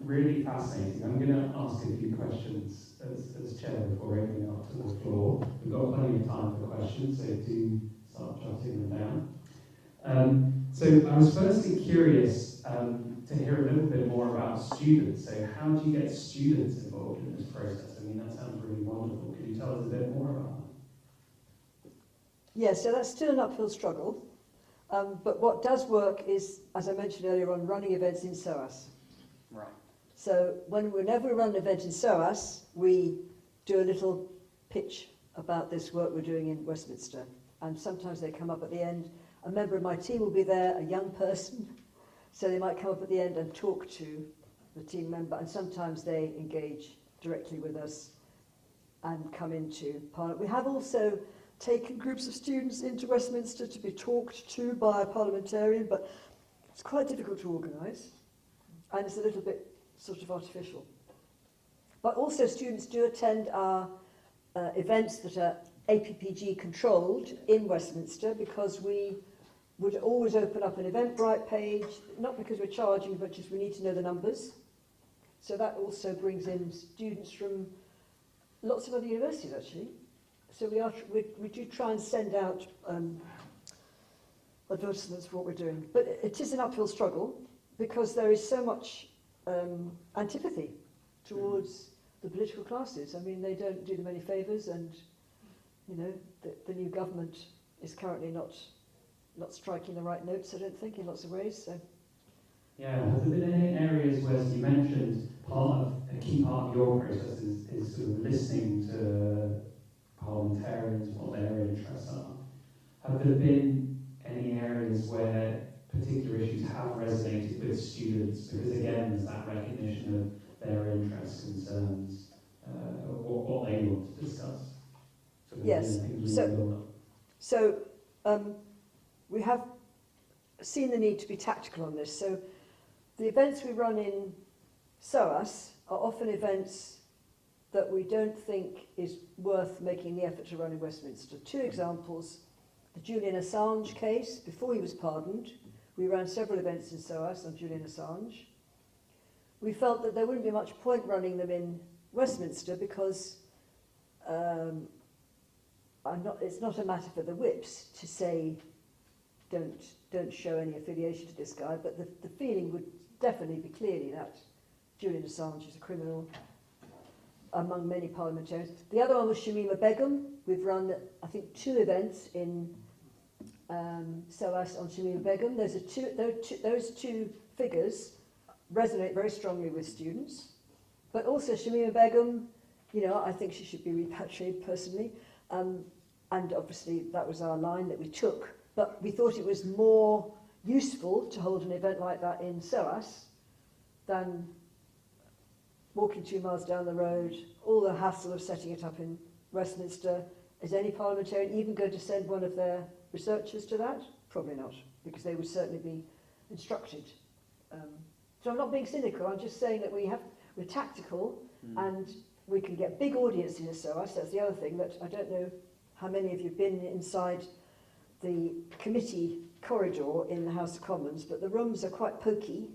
A: Really fascinating. I'm going to ask a few questions as chair before opening up to the floor. We've got plenty of time for questions, so do start jotting them down. So I was firstly curious to hear a little bit more about students. So how do you get students involved in this process? I mean, that sounds really wonderful. Could you tell us a bit more about that?
B: Yeah, so that's still an uphill struggle. But what does work is, as I mentioned earlier on, running events in SOAS.
A: Right.
B: So whenever we run an event in SOAS, we do a little pitch about this work we're doing in Westminster. And sometimes they come up at the end. A member of my team will be there, a young person. So they might come up at the end and talk to the team member. And sometimes they engage directly with us and come into Parliament. We have also taken groups of students into Westminster to be talked to by a parliamentarian, but it's quite difficult to organise. And it's a little bit sort of artificial. But also students do attend our events that are APPG controlled in Westminster, because we would always open up an Eventbrite page, not because we're charging, but just we need to know the numbers. So that also brings in students from lots of other universities, actually. So we do try and send out advertisements for what we're doing. But it is an uphill struggle, because there is so much antipathy towards the political classes. I mean, they don't do them any favours, and you know, the new government is currently not striking the right notes, I don't think, in lots of ways. So.
A: Yeah, has there been any areas where, you mentioned a key part of your process is sort of listening to parliamentarians, what their interests are. Have there been any areas where particular issues have resonated with students? Because again, there's that recognition of their interests, concerns, what they want to discuss.
B: Yes. So we have seen the need to be tactical on this. So the events we run in SOAS are often events that we don't think is worth making the effort to run in Westminster. Two examples: the Julian Assange case. Before he was pardoned, we ran several events in SOAS on Julian Assange. We felt that there wouldn't be much point running them in Westminster, because it's not a matter for the whips to say don't show any affiliation to this guy, but the feeling would definitely be clearly that Julian Assange is a criminal among many parliamentarians. The other one was Shamima Begum. We've run, I think, 2 events in SOAS on Shamima Begum. Those 2 figures resonate very strongly with students. But also Shamima Begum, you know, I think she should be repatriated personally. And obviously that was our line that we took. But we thought it was more useful to hold an event like that in SOAS than walking 2 miles down the road, all the hassle of setting it up in Westminster. Is any parliamentarian even going to send one of their researchers to that? Probably not, because they would certainly be instructed. So I'm not being cynical, I'm just saying that we're tactical, and we can get big audiences in SOAS. That's the other thing, that I don't know how many of you have been inside the committee corridor in the House of Commons, but the rooms are quite pokey.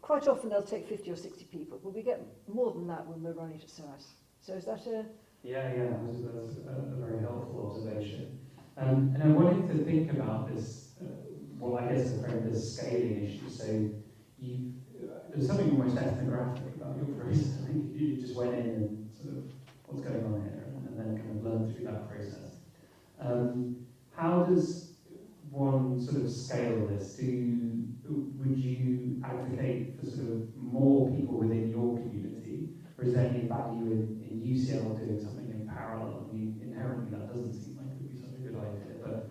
B: Quite often they'll take 50 or 60 people, but we get more than that when we're running to SOAS. So is that
A: That's a very helpful observation. And I wanted to think about this, well, I guess to frame this scaling issue. So there's something almost ethnographic about your process. I think you just went in and sort of, what's going on here, and then kind of learned through that process. How does one sort of scale this? Would you advocate for sort of more people within your community, or is there any value in UCL doing something in parallel? I mean, inherently that doesn't seem like it would be such a good idea, but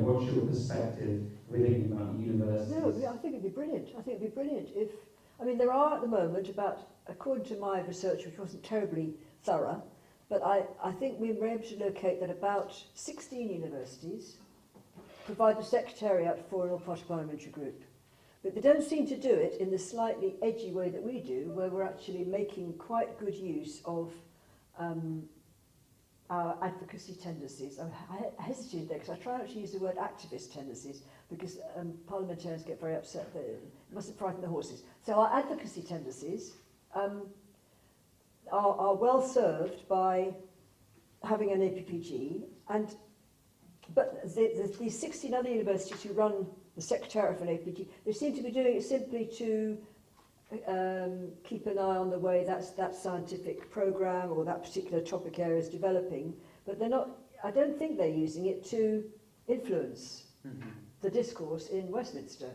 A: what's your perspective we're thinking about universities?
B: No, I think it'd be brilliant. I think it'd be brilliant if, I mean, there are at the moment about, according to my research, which wasn't terribly thorough, but I think we were able to locate that about 16 universities provide the secretariat for an all-party parliamentary group. But they don't seem to do it in the slightly edgy way that we do, where we're actually making quite good use of our advocacy tendencies. I hesitate there because I try not to use the word activist tendencies because parliamentarians get very upset that it mustn't frighten the horses. So our advocacy tendencies are well served by having an APPG, but these 16 other universities who run the secretariat for an APPG, they seem to be doing it simply to keep an eye on the way that scientific program or that particular topic area is developing, but they're not, I don't think they're using it to influence the discourse in Westminster.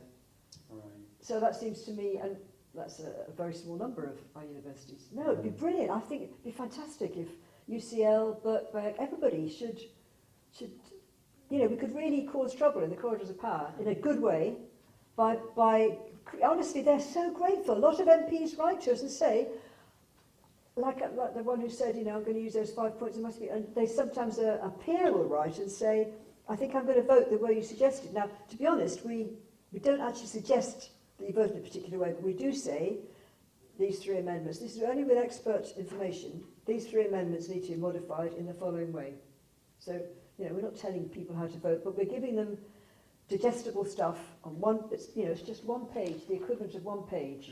A: Right.
B: So that seems to me, and that's a very small number of our universities. No, it'd be brilliant. I think it'd be fantastic if UCL, Birkbeck, everybody should, we could really cause trouble in the corridors of power in a good way by honestly, they're so grateful. A lot of MPs write to us and say, like the one who said, I'm going to use those 5 points, it must be, and they sometimes a peer will write and say, I think I'm going to vote the way you suggested. Now, to be honest, we don't actually suggest that you vote in a particular way, but we do say these 3 amendments. This is only with expert information. These 3 amendments need to be modified in the following way. So, we're not telling people how to vote, but we're giving them digestible stuff on one, it's just one page, the equivalent of one page.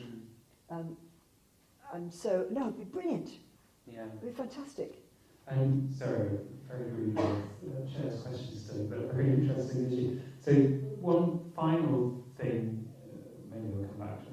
B: And so, no, it'd be brilliant.
A: Yeah.
B: It'd be fantastic.
A: Sorry, very rude Chair's questions today, but a very interesting issue. So one final thing, maybe we'll come back to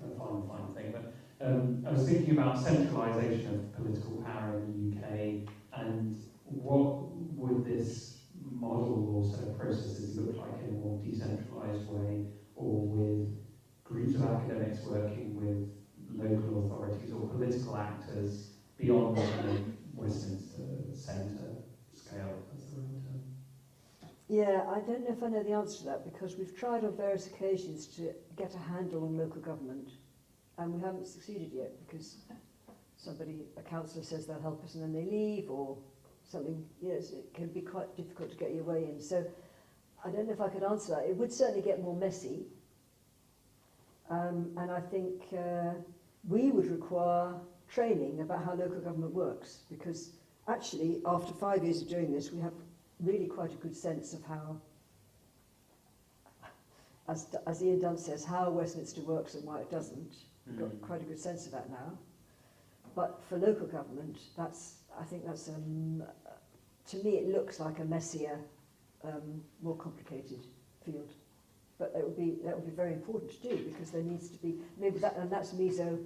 A: a final thing, but I was thinking about centralisation of political power in the UK, and what would this model or set of processes look like in a more decentralised way, or with groups of academics working with local authorities or political actors beyond the Westminster Centre scale? That's the right term.
B: Yeah, I don't know if I know the answer to that, because we've tried on various occasions to get a handle on local government, and we haven't succeeded yet, because a councillor says they'll help us and then they leave, or something, it can be quite difficult to get your way in. So I don't know if I could answer that. It would certainly get more messy. And I think we would require training about how local government works, because actually, after 5 years of doing this, we have really quite a good sense of how, as Ian Dunn says, how Westminster works and why it doesn't. We've got quite a good sense of that now. But for local government, I think that's to me it looks like a messier, more complicated field. But that would be very important to do, because there needs to be that's meso.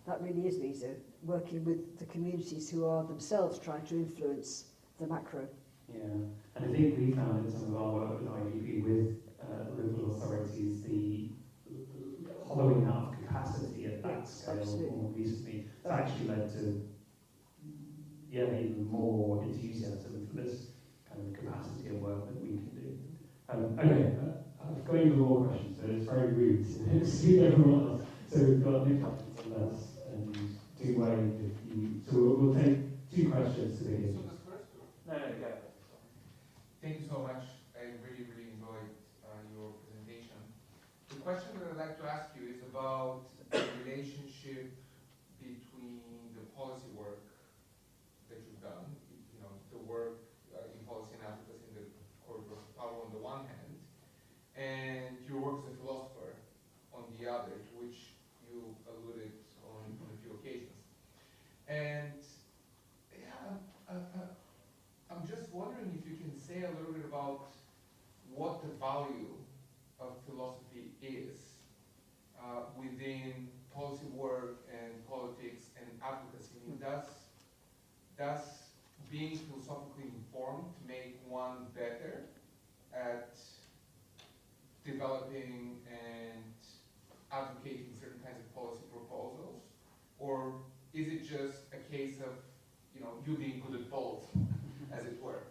B: That really is meso, working with the communities who are themselves trying to influence the macro.
A: Yeah, and I think we found in some of our work with IGP with local authorities the hollowing out of capacity at that scale more recently has actually led to even more enthusiasm for this kind of capacity of work that we can do. Okay, I've got even more questions, so it's very rude to exclude everyone else. So we've got Nick and Les, and do wave if you. So we'll take 2 questions to begin.
C: No, go. Thank you so much. I really, really enjoyed your presentation. The question that I'd like to ask you is about the relationship between the policy work that you've done, the work in policy and advocacy in the corridor of power on the one hand, and your work as a philosopher on the other, to which you alluded on a few occasions. And policy work and politics and advocacy, I mean, does being philosophically informed make one better at developing and advocating certain kinds of policy proposals? Or is it just a case of, you being good at both, as it were?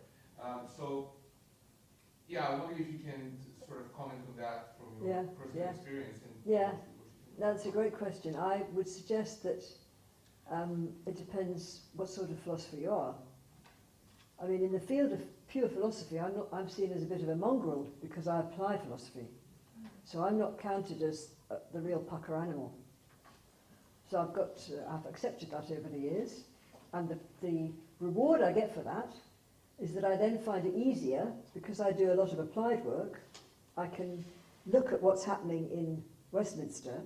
C: Yeah, I wonder if you can sort of comment on that from your personal experience. And
B: that's a great question. I would suggest that it depends what sort of philosopher you are. I mean, in the field of pure philosophy, I'm seen as a bit of a mongrel because I apply philosophy. So I'm not counted as the real pucker animal. So I've accepted that over the years, and the reward I get for that is that I then find it easier, because I do a lot of applied work. I can look at what's happening in Westminster,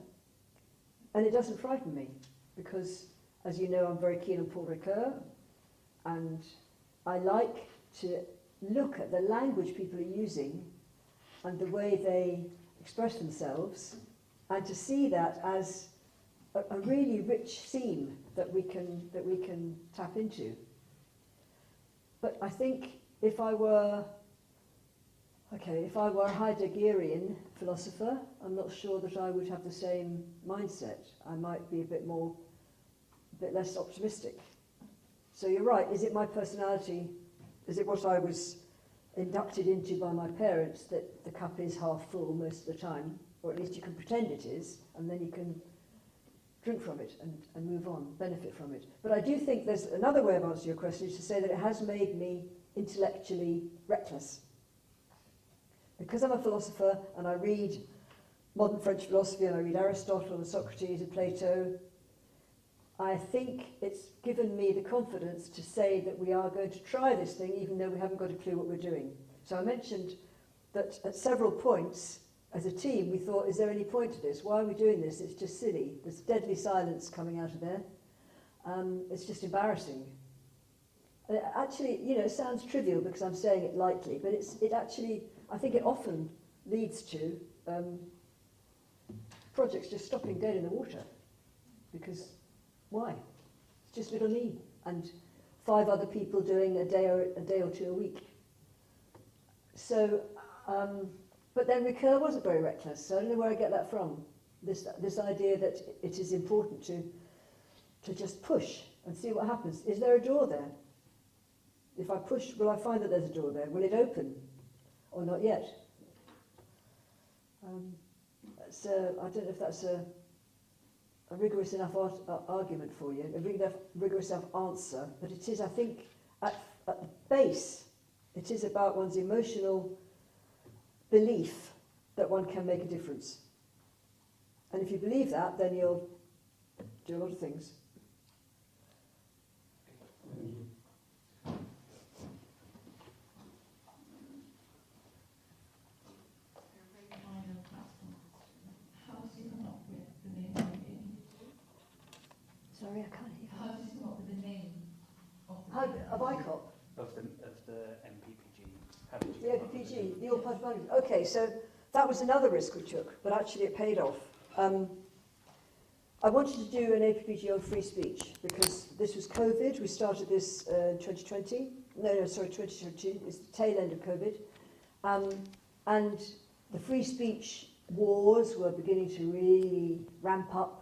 B: and it doesn't frighten me, because, as you know, I'm very keen on Paul Ricoeur, and I like to look at the language people are using and the way they express themselves, and to see that as a really rich seam that we can tap into. But I think if I were a Heideggerian philosopher, I'm not sure that I would have the same mindset. I might be a bit less optimistic. So you're right, is it my personality? Is it what I was inducted into by my parents, that the cup is half full most of the time, or at least you can pretend it is, and then you can drink from it and move on, benefit from it. But I do think there's another way of answering your question, is to say that it has made me intellectually reckless. Because I'm a philosopher and I read modern French philosophy and I read Aristotle and Socrates and Plato, I think it's given me the confidence to say that we are going to try this thing even though we haven't got a clue what we're doing. So I mentioned that at several points as a team we thought, is there any point to this? Why are we doing this? It's just silly. There's deadly silence coming out of there. It's just embarrassing. Actually, it sounds trivial because I'm saying it lightly, but it actually, I think it often leads to projects just stopping dead in the water. Because why? It's just little me and 5 other people doing a day or two a week. So, but then Ricoeur wasn't very reckless, so I don't know where I get that from. This idea that it is important to just push and see what happens. Is there a door there? If I push, will I find that there's a door there? Will it open? Or not yet? So I don't know if that's a rigorous enough argument for you, a rigorous enough answer, but it is, I think, at the base, it is about one's emotional belief that one can make a difference. And if you believe that, then you'll do a lot of things. Sorry, I can't hear.
D: How did you come up with the name
B: Of ICOP?
E: Of the MPPG. How did you
B: The
E: come up with
B: MPPG, the All-Party Management. Okay, so that was another risk we took, but actually it paid off. I wanted to do an APPG on free speech because this was COVID. We started this in 2020. No, 2022. It's the tail end of COVID. And the free speech wars were beginning to really ramp up.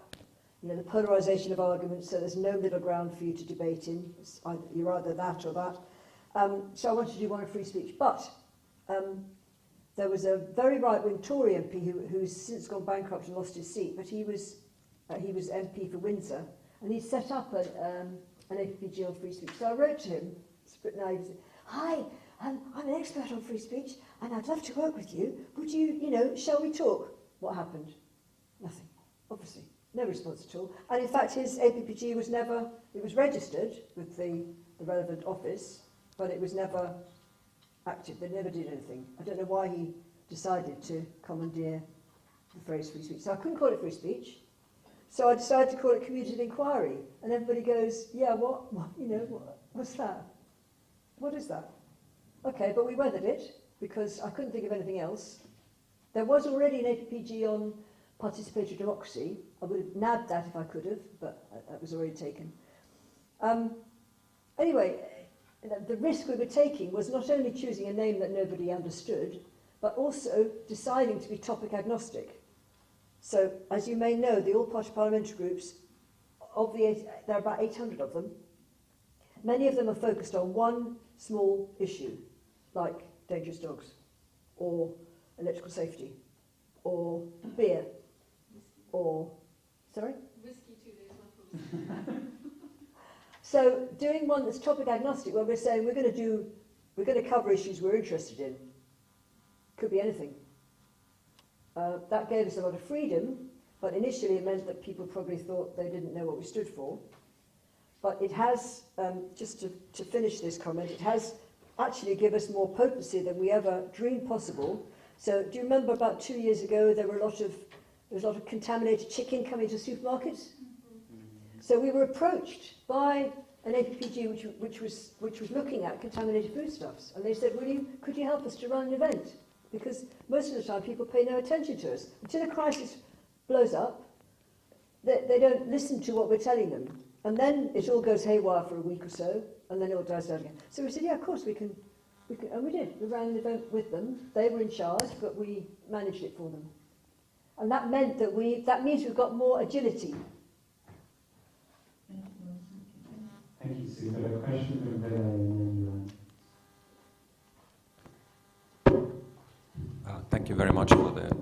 B: The polarisation of arguments, so there's no middle ground for you to debate in. You're either that or that. So I wanted to do one on free speech. But there was a very right-wing Tory MP who's since gone bankrupt and lost his seat, but he was MP for Windsor, and he set up an APPG on free speech. So I wrote to him, hi, I'm an expert on free speech, and I'd love to work with you. Would you, shall we talk? What happened? Nothing, obviously. No response at all. And in fact, his APPG was never, it was registered with the relevant office, but it was never active. They never did anything. I don't know why he decided to commandeer the phrase free speech. So I couldn't call it free speech. So I decided to call it community inquiry. And everybody goes, yeah, what's that? What is that? Okay, but we weathered it because I couldn't think of anything else. There was already an APPG on participatory democracy. I would have nabbed that if I could have, but that was already taken. Anyway, the risk we were taking was not only choosing a name that nobody understood, but also deciding to be topic agnostic. So, as you may know, the all-party parliamentary groups, there are about 800 of them. Many of them are focused on one small issue, like dangerous dogs, or electrical safety, or beer, or... Sorry?
D: Whiskey too, there's one for whiskey.
B: So, doing one that's topic agnostic, where we're saying we're going to cover issues we're interested in. Could be anything. That gave us a lot of freedom, but initially it meant that people probably thought they didn't know what we stood for. But it has, just to finish this comment, it has actually given us more potency than we ever dreamed possible. So do you remember about 2 years ago there was a lot of contaminated chicken coming to supermarkets? So we were approached by an APPG which was looking at contaminated foodstuffs, and they said, could you help us to run an event? Because most of the time people pay no attention to us. Until a crisis blows up, they don't listen to what we're telling them. And then it all goes haywire for a week or so, and then it all dies down again. So we said, yeah, of course we can, and we did. We ran an event with them. They were in charge, but we managed it for them. And that meant that that means we've got more agility.
A: Thank you, Sue. Got a question from Villa and then
F: Thank you very much for the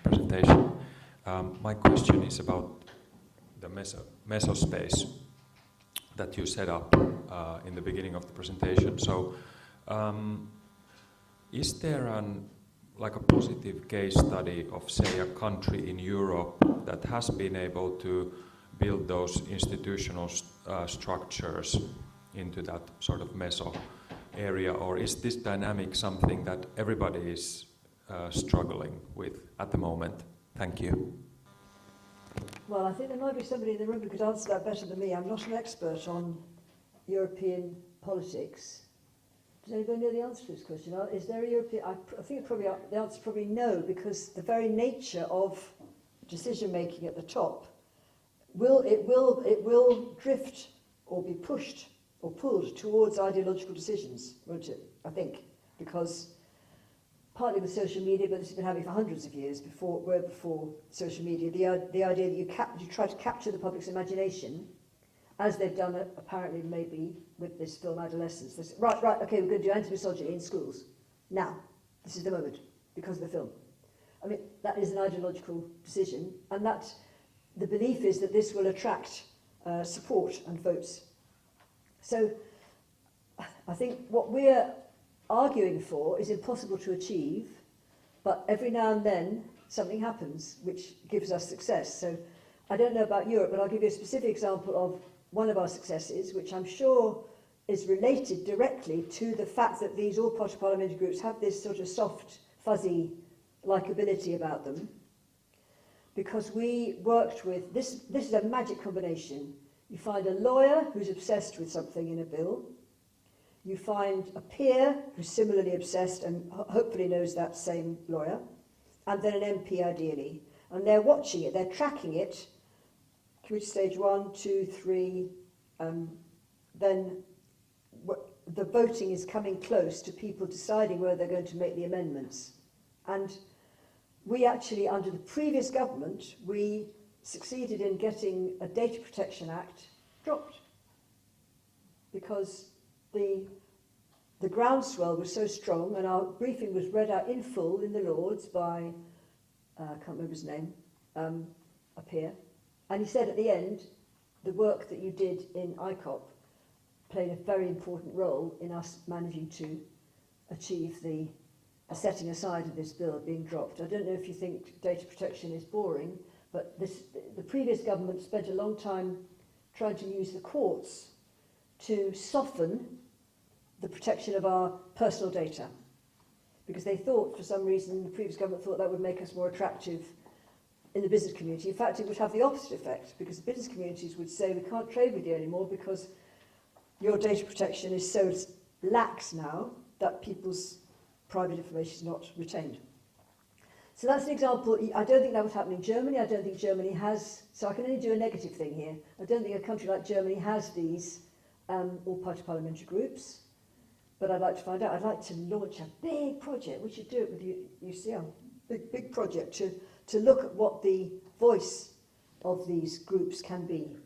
F: presentation. My question is about the mesospace that you set up in the beginning of the presentation. So, is there a positive case study of, say, a country in Europe that has been able to build those institutional structures into that sort of meso area, or is this dynamic something that everybody is struggling with at the moment? Thank you.
B: Well, I think there might be somebody in the room who could answer that better than me. I'm not an expert on European politics. Does anybody know the answer to this question? Is there a European... I think the answer is probably no, because the very nature of decision-making at the top will drift or be pushed or pulled towards ideological decisions, won't it? I think, because partly with social media, but this has been happening for hundreds of years before social media. The idea that you try to capture the public's imagination, as they've done apparently maybe with this film Adolescence. Right, okay, we're going to do anti-misogyny in schools. Now, this is the moment, because of the film. I mean, that is an ideological decision, and the belief is that this will attract support and votes. So, I think what we're arguing for is impossible to achieve, but every now and then something happens which gives us success. So, I don't know about Europe, but I'll give you a specific example of one of our successes, which I'm sure is related directly to the fact that these all-party parliamentary groups have this sort of soft, fuzzy likability about them. Because we worked with, this is a magic combination. You find a lawyer who's obsessed with something in a bill. You find a peer who's similarly obsessed and hopefully knows that same lawyer. And then an MP ideally. And they're watching it, they're tracking it. Committee stage 1, 2, 3. Then the voting is coming close to people deciding whether they're going to make the amendments. And we actually, under the previous government, we succeeded in getting a Data Protection Act dropped because the groundswell was so strong, and our briefing was read out in full in the Lords by, I can't remember his name, a peer, and he said at the end, the work that you did in ICOP played a very important role in us managing to achieve the setting aside of this bill being dropped. I don't know if you think data protection is boring, but the previous government spent a long time trying to use the courts to soften the protection of our personal data. Because they thought, for some reason, the previous government thought that would make us more attractive in the business community. In fact, it would have the opposite effect, because the business communities would say, we can't trade with you anymore because your data protection is so lax now that people's private information is not retained. So that's an example. I don't think that would happen in Germany. I don't think Germany has, so I can only do a negative thing here. I don't think a country like Germany has these all-party parliamentary groups. But I'd like to find out. I'd like to launch a big project. We should do it with UCL. Big project to look at what the voice of these groups can be.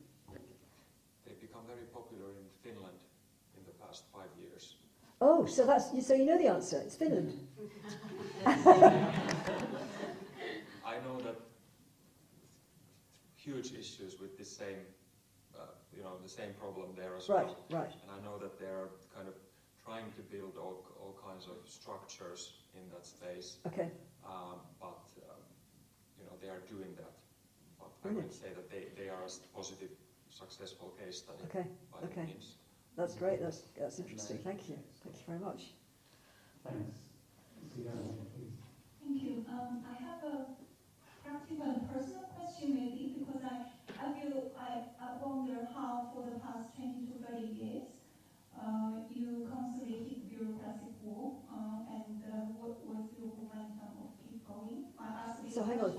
F: They've become very popular in Finland in the past 5 years.
B: Oh, so you know the answer. It's Finland.
F: I know that huge issues with this same, the same problem there as well.
B: Right.
F: And I know that they are kind of trying to build all kinds of structures in that space.
B: Okay.
F: But they are doing that. But I
B: Brilliant.
F: wouldn't say that they are a positive, successful case study
B: Okay.
F: by any means.
B: That's great. That's interesting. Thank you. Thank you very much.
A: Thanks. Susanna, please.
G: Thank you. I have a practical and personal question maybe, because I wonder how for the past 20 to 30 years you consolidated bureaucratic wall and what was your momentum of keep going? I asked this
B: So hang on.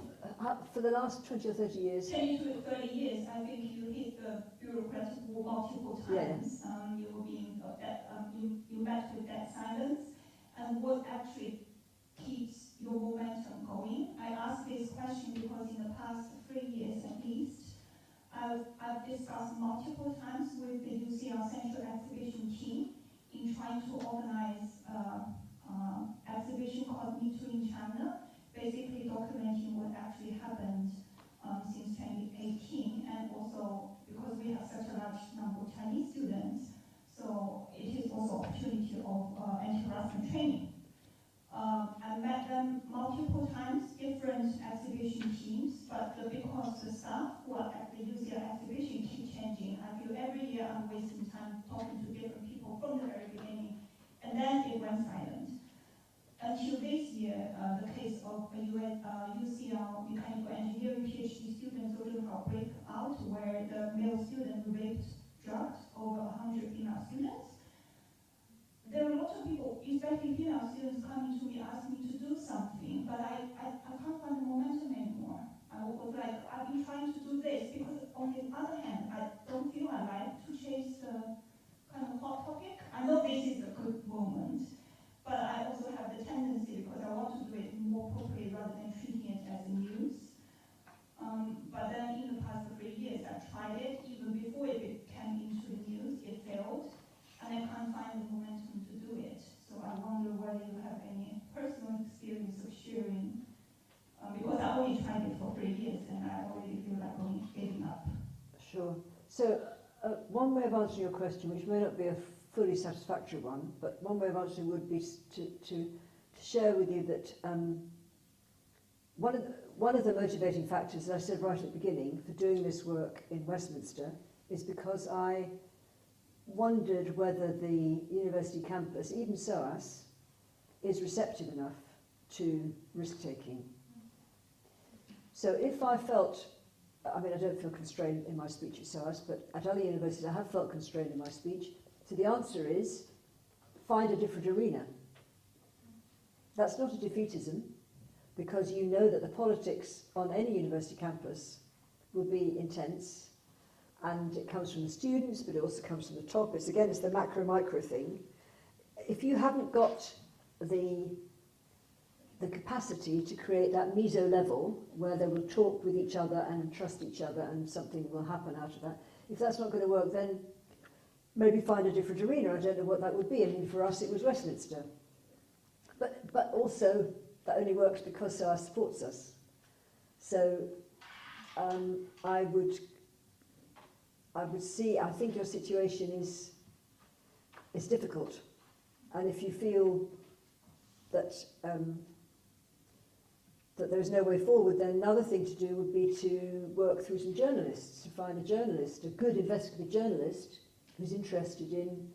B: For the last 20 or 30 years.
G: 20 to 30 years, I think you hit the bureaucratic wall multiple times. You met with that silence, and what actually keeps your momentum going? I ask this question because in the past 3 years at least, I've discussed multiple times with the UCL Central Exhibition team in trying to organize exhibition called Me Too in China, basically documenting what actually happened since 2018, and also because we have such a large number of Chinese students, so it is also opportunity of anti-harassment training. I met them multiple times, different exhibition teams, but because the staff who are at the UCL exhibition keep changing, I feel every year I'm wasting time talking to different people from the very beginning, and then it went silent. Until this year, the case of a UCL mechanical engineering PhD student social break out, where the male student raped, drugged over 100 female students. There are a lot of people, especially female students, coming to me asking me to do something, but I can't find the momentum anymore. I was like, I've been trying to do this because on the other hand, I don't feel I like to chase the kind of hot topic. I know this is a good moment, but I also have the tendency, because I want to do it more properly rather than treating it as a news. But then in the past 3 years, I've tried it. Even before it came into the news, it failed. And I can't find the momentum to do it. So I wonder whether you have any personal experience of sharing, because I only tried it for 3 years and I already feel like I'm giving up.
B: Sure. So one way of answering your question, which may not be a fully satisfactory one, but one way of answering would be to share with you that one of the motivating factors, as I said right at the beginning, for doing this work in Westminster is because I wondered whether the university campus, even SOAS, is receptive enough to risk-taking. So if I felt, I don't feel constrained in my speech at SOAS, but at other universities I have felt constrained in my speech. So the answer is, find a different arena. That's not a defeatism, because you know that the politics on any university campus will be intense, and it comes from the students, but it also comes from the top. It's the macro-micro thing. If you haven't got the capacity to create that meso-level, where they will talk with each other and trust each other and something will happen out of that, if that's not going to work, then maybe find a different arena. I don't know what that would be. I mean, for us it was Westminster. But also, that only works because SOAS supports us. So I would see, I think your situation is difficult. And if you feel that that there's no way forward, then another thing to do would be to work through some journalists, to find a journalist, a good investigative journalist who's interested in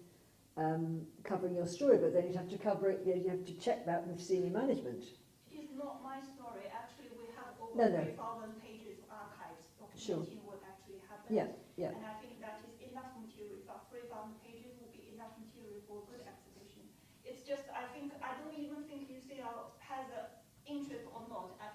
B: covering your story, but then you'd have to cover it, you have to check that with senior management.
G: It is not my story. Actually, we have over
B: No.
G: 3,000 pages of archives documenting what actually happened.
B: Yeah.
G: And I think that is enough material. About 3,000 pages will be enough material for a good exhibition. It's just, I don't even think UCL has an interest or not. I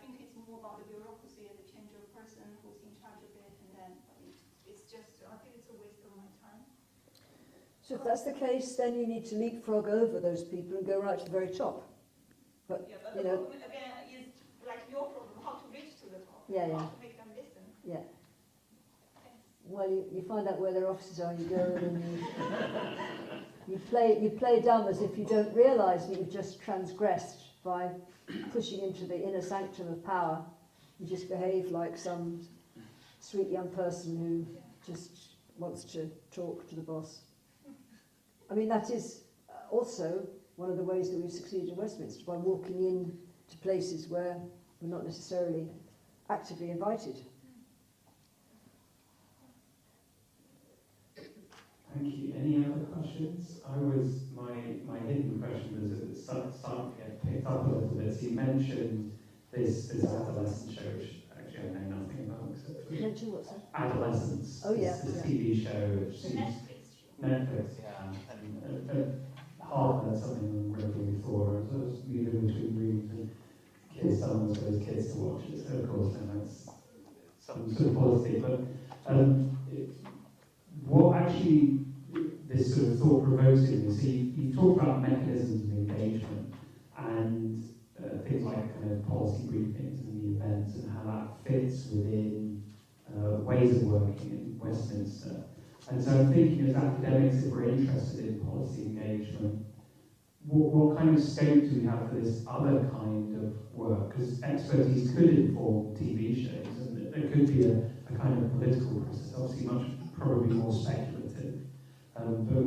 B: So if that's the case, then you need to leapfrog over those people and go right to the very top. But,
G: Yeah, but
B: you
G: the
B: know,
G: problem again is like your problem, how to reach to the top,
B: Yeah, yeah.
G: how to make them listen.
B: yeah.
G: Thanks.
B: Well, you find out where their offices are, you go in and you play dumb as if you don't realise that you've just transgressed by pushing into the inner sanctum of power. You just behave like some sweet young person who just wants to talk to the boss. I mean, that is also one of the ways that we've succeeded in Westminster, by walking in to places where we're not necessarily actively invited.
A: Thank you. Any other questions? My hidden question was it started to get picked up a little bit. So you mentioned this adolescent show, which actually I know nothing about except for
B: Mention what's that?
A: Adolescence.
B: Oh, yeah,
A: This
B: yeah.
A: TV show which
G: The
A: seems
G: Netflix show.
A: Netflix, yeah, and half that's something I'm really for. So I was moving between rooms and kids, someone was those kids to watch it. So of course, then that's some sort of policy. But what actually this sort of thought provokes in me. So you talk about mechanisms of engagement and things like kind of policy briefings and the events and how that fits within ways of working in Westminster. And so I'm thinking as academics, if we're interested in policy engagement, what kind of scope do we have for this other kind of work? Because expertise could inform TV shows, and there could be a kind of political process, obviously probably more speculative. But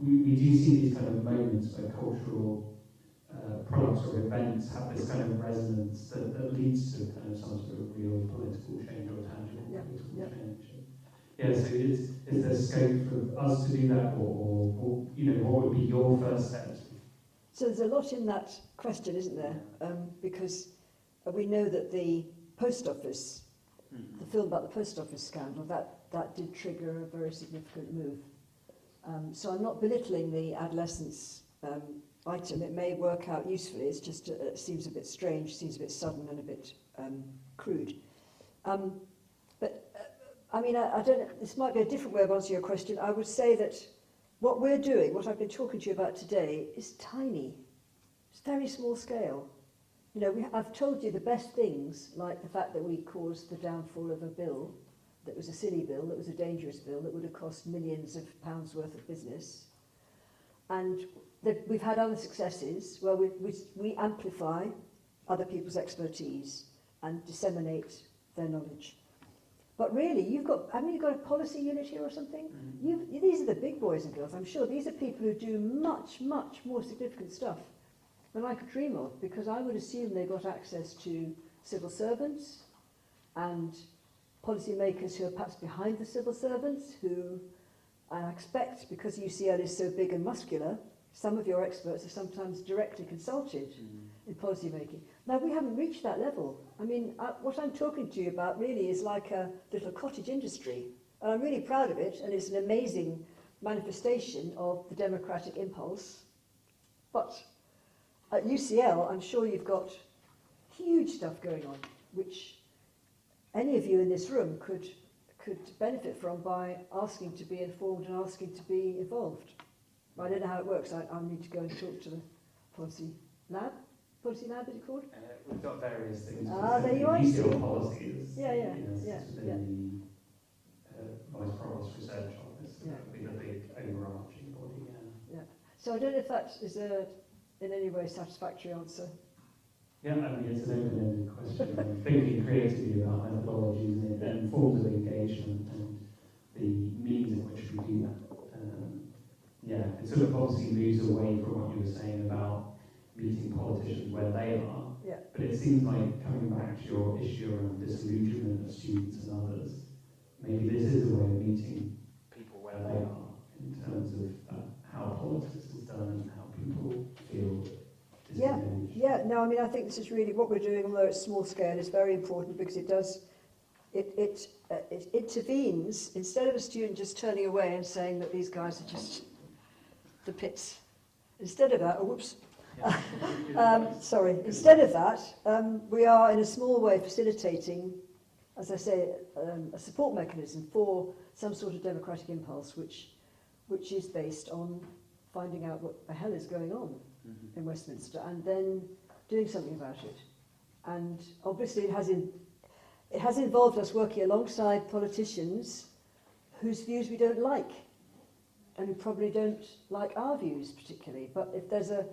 A: we do see these kind of moments where cultural products or events have this kind of resonance that leads to kind of some sort of real political change or tangible political change. Yeah, so is there scope for us to do that, or you know, what would be your first steps?
B: So there's a lot in that question, isn't there? Because we know that the post office, the film about the post office scandal, that did trigger a very significant move. So I'm not belittling the adolescence item. It may work out usefully. It's just it seems a bit strange, seems a bit sudden and a bit crude. But I mean, I don't know, this might be a different way of answering your question. I would say that what we're doing, what I've been talking to you about today, is tiny. It's very small scale. You know, I've told you the best things, like the fact that we caused the downfall of a bill that was a silly bill, that was a dangerous bill, that would have cost millions of pounds worth of business. And we've had other successes where we amplify other people's expertise and disseminate their knowledge. But really, haven't you got a policy unit here or something? These are the big boys and girls, I'm sure. These are people who do much, much more significant stuff than I could dream of, because I would assume they got access to civil servants and policymakers who are perhaps behind the civil servants, who I expect, because UCL is so big and muscular, some of your experts are sometimes directly consulted in policy making. Now, we haven't reached that level. I mean, what I'm talking to you about really is like a little cottage industry, and I'm really proud of it, and it's an amazing manifestation of the democratic impulse. But at UCL, I'm sure you've got huge stuff going on, which any of you in this room could benefit from by asking to be informed and asking to be involved. I don't know how it works. I'll need to go and talk to the policy lab. Policy lab, is it called?
A: We've got various things.
B: There you are.
A: UCL policies.
B: Yeah.
A: Within the Vice Provost Research Office.
B: Yeah.
A: That would be the big overarching body.
B: Yeah. So I don't know if that is in any way satisfactory answer.
A: Yeah, I mean, it's an open-ended question. I'm thinking creatively about methodologies and forms of engagement and the means in which we do that. It sort of obviously moves away from what you were saying about meeting politicians where they are.
B: Yeah.
A: But it seems like, coming back to your issue around disillusionment of students and others, maybe this is a way of meeting people where they are in terms of how politics is done and how people feel disengaged.
B: Yeah. No, I mean, I think this is really what we're doing, although it's small scale, is very important, because it intervenes. Instead of a student just turning away and saying that these guys are just the pits. Instead of that, instead of that, we are in a small way facilitating, as I say, a support mechanism for some sort of democratic impulse, which which is based on finding out what the hell is going on in Westminster and then doing something about it. And obviously it has involved us working alongside politicians whose views we don't like and who probably don't like our views particularly. But if there's a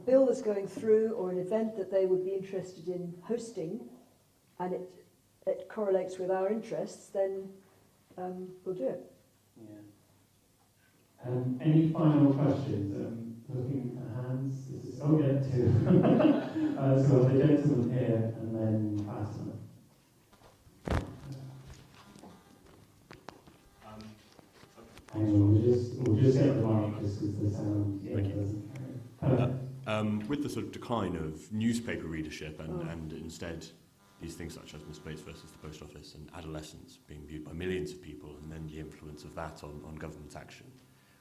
B: bill that's going through or an event that they would be interested in hosting and it correlates with our interests, then we'll do it.
E: Yeah.
A: Any final questions? Looking at hands. This is, oh yeah, two. So the gentleman here and then Fatima. Hang on, we'll just get the mic just because the sound doesn't carry.
H: With the sort of decline of newspaper readership and instead these things such as Miss Bates versus the Post Office and adolescence being viewed by millions of people and then the influence of that on government action,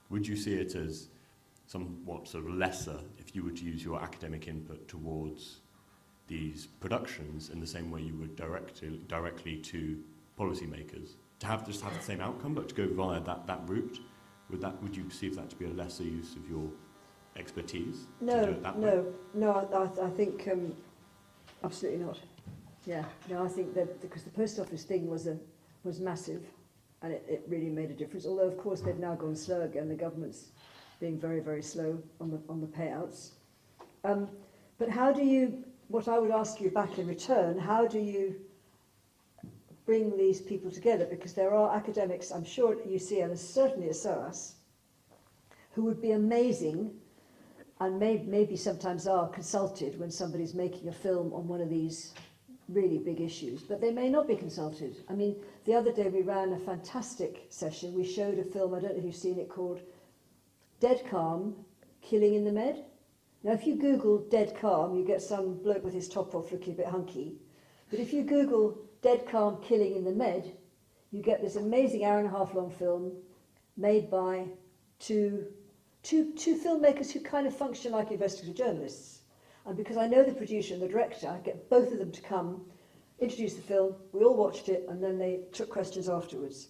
H: would you see it as somewhat sort of lesser if you were to use your academic input towards these productions in the same way you would directly to policymakers to have the same outcome but to go via that route? Would you perceive that to be a lesser use of your expertise?
B: No, I think absolutely not. Yeah, no, I think that because the post office thing was massive, and it really made a difference. Although of course they've now gone slow again. The government's being very, very slow on the payouts. But how do you? What I would ask you back in return, how do you bring these people together? Because there are academics, I'm sure at UCL and certainly at SOAS, who would be amazing and maybe sometimes are consulted when somebody's making a film on one of these really big issues, but they may not be consulted. I mean, the other day we ran a fantastic session. We showed a film, I don't know if you've seen it, called Dead Calm, Killing in the Med. Now, if you Google Dead Calm, you get some bloke with his top off looking a bit hunky. But if you Google Dead Calm, Killing in the Med, you get this amazing hour-and-a-half long film made by two filmmakers who kind of function like investigative journalists. And because I know the producer and the director, I get both of them to come, introduce the film, we all watched it, and then they took questions afterwards.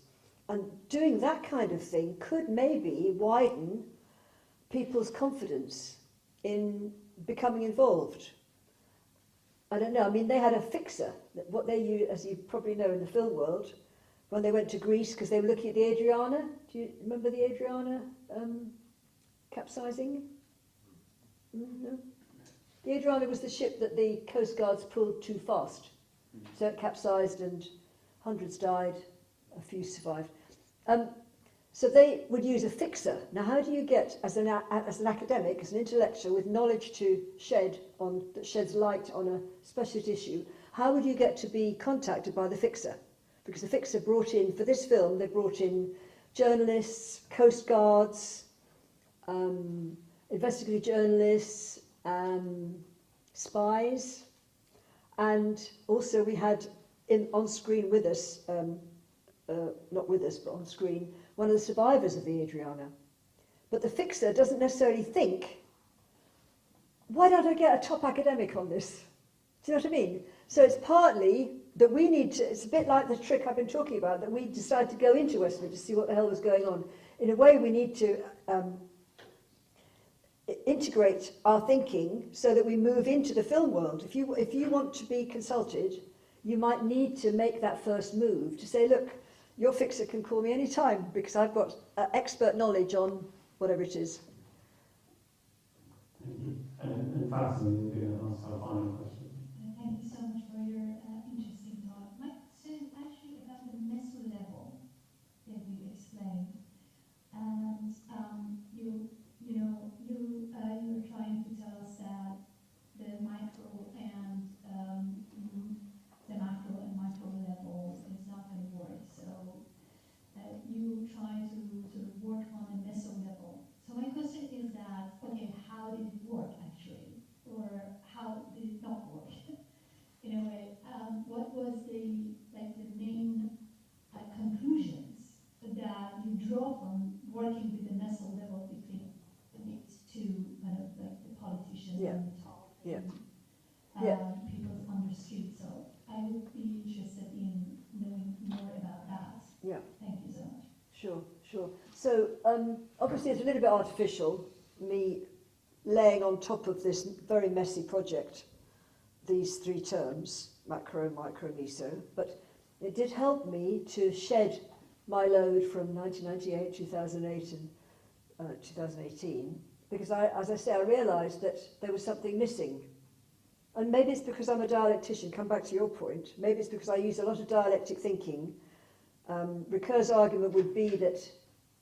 B: And doing that kind of thing could maybe widen people's confidence in becoming involved. I don't know, I mean, they had a fixer, what they use, as you probably know in the film world, when they went to Greece, because they were looking at the Adriana. Do you remember the Adriana capsizing? No? The Adriana was the ship that the Coast Guards pulled too fast. So it capsized and hundreds died, a few survived. So they would use a fixer. Now how do you get, as an academic, as an intellectual with knowledge to that sheds light on a specialist issue, how would you get to be contacted by the fixer? Because the fixer brought in, for this film, they brought in journalists, Coast Guards, investigative journalists, spies, and also we had on screen with us, not with us, but on screen, one of the survivors of the Adriana. But the fixer doesn't necessarily think, why don't I get a top academic on this? Do you know what I mean? So it's partly that we need to, it's a bit like the trick I've been talking about, that we decided to go into Westminster to see what the hell was going on. In a way, we need to integrate our thinking so that we move into the film world. If you want to be consulted, you might need to make that first move to say, look, your fixer can call me anytime because I've got expert knowledge on whatever it is.
A: Thank you. And Fatima, you're going to ask our final question.
G: Thank you so much for your interesting talk. My question is actually about the meso-level that you explained. And you were trying to tell us that the micro and the macro and micro level is not going to work. So you try to sort of work on the meso-level. So my question is that, okay, how did it work actually? Or how did it not work? In a way, what was the main conclusions that you draw from working with the meso-level between these two kind of like the politicians on the top and people on the street? So I would be interested in knowing more about that.
B: Yeah.
G: Thank you so much.
B: Sure. Sure. So obviously it's a little bit artificial, me laying on top of this very messy project these three terms, macro, micro, meso, but it did help me to shed my load from 1998, 2008 and 2018, because as I say, I realised that there was something missing. And maybe it's because I'm a dialectician, come back to your point, maybe it's because I use a lot of dialectic thinking. Ricoeur's argument would be that,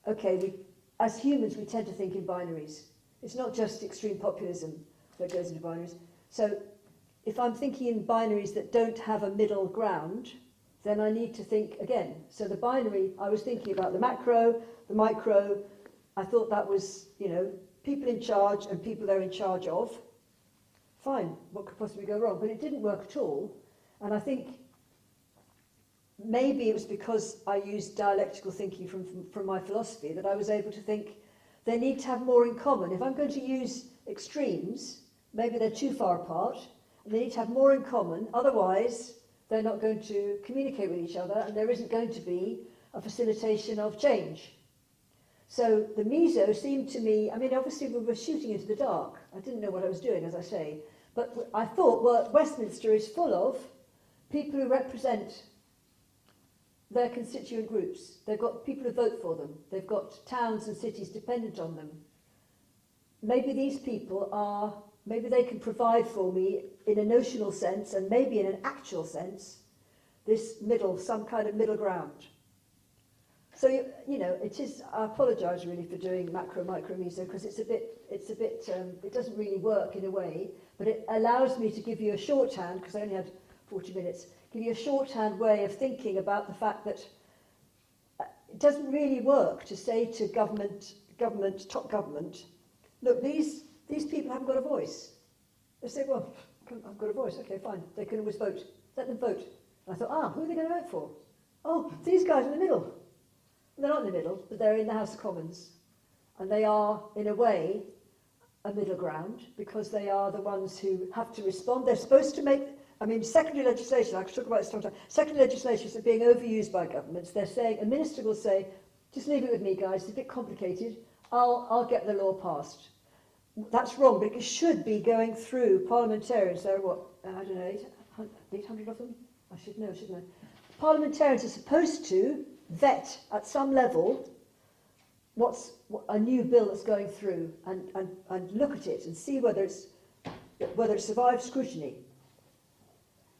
B: okay, as humans we tend to think in binaries. It's not just extreme populism that goes into binaries. So if I'm thinking in binaries that don't have a middle ground, then I need to think again. So the binary, I was thinking about the macro, the micro. I thought that was, you know, people in charge and people they're in charge of. Fine, what could possibly go wrong? But it didn't work at all. And I think maybe it was because I used dialectical thinking from my philosophy that I was able to think they need to have more in common. If I'm going to use extremes, maybe they're too far apart, and they need to have more in common, otherwise they're not going to communicate with each other and there isn't going to be a facilitation of change. So the meso seemed to me, I mean obviously we were shooting into the dark. I didn't know what I was doing, as I say, but I thought, well, Westminster is full of people who represent their constituent groups. They've got people who vote for them. They've got towns and cities dependent on them. Maybe these people are, maybe they can provide for me in a notional sense and maybe in an actual sense, this middle, some kind of middle ground. So, you know, it is, I apologise really for doing macro, micro, meso, because it doesn't really work in a way, but it allows me to give you a shorthand, because I only had 40 minutes, give you a shorthand way of thinking about the fact that it doesn't really work to say to government, top government, look, these people haven't got a voice. They say, well, I've got a voice, okay, fine, they can always vote. Let them vote. And I thought, who are they going to vote for? Oh, these guys in the middle. They're not in the middle, but they're in the House of Commons. And they are, in a way, a middle ground, because they are the ones who have to respond. They're supposed to make, I mean, secondary legislation, I could talk about this sometime, secondary legislation is being overused by governments. They're saying, a minister will say, just leave it with me, guys, it's a bit complicated, I'll get the law passed. That's wrong, because it should be going through parliamentarians. There are what, I don't know, 800 of them? I should know, shouldn't I? Parliamentarians are supposed to vet at some level what's a new bill that's going through and look at it and see whether it survives scrutiny.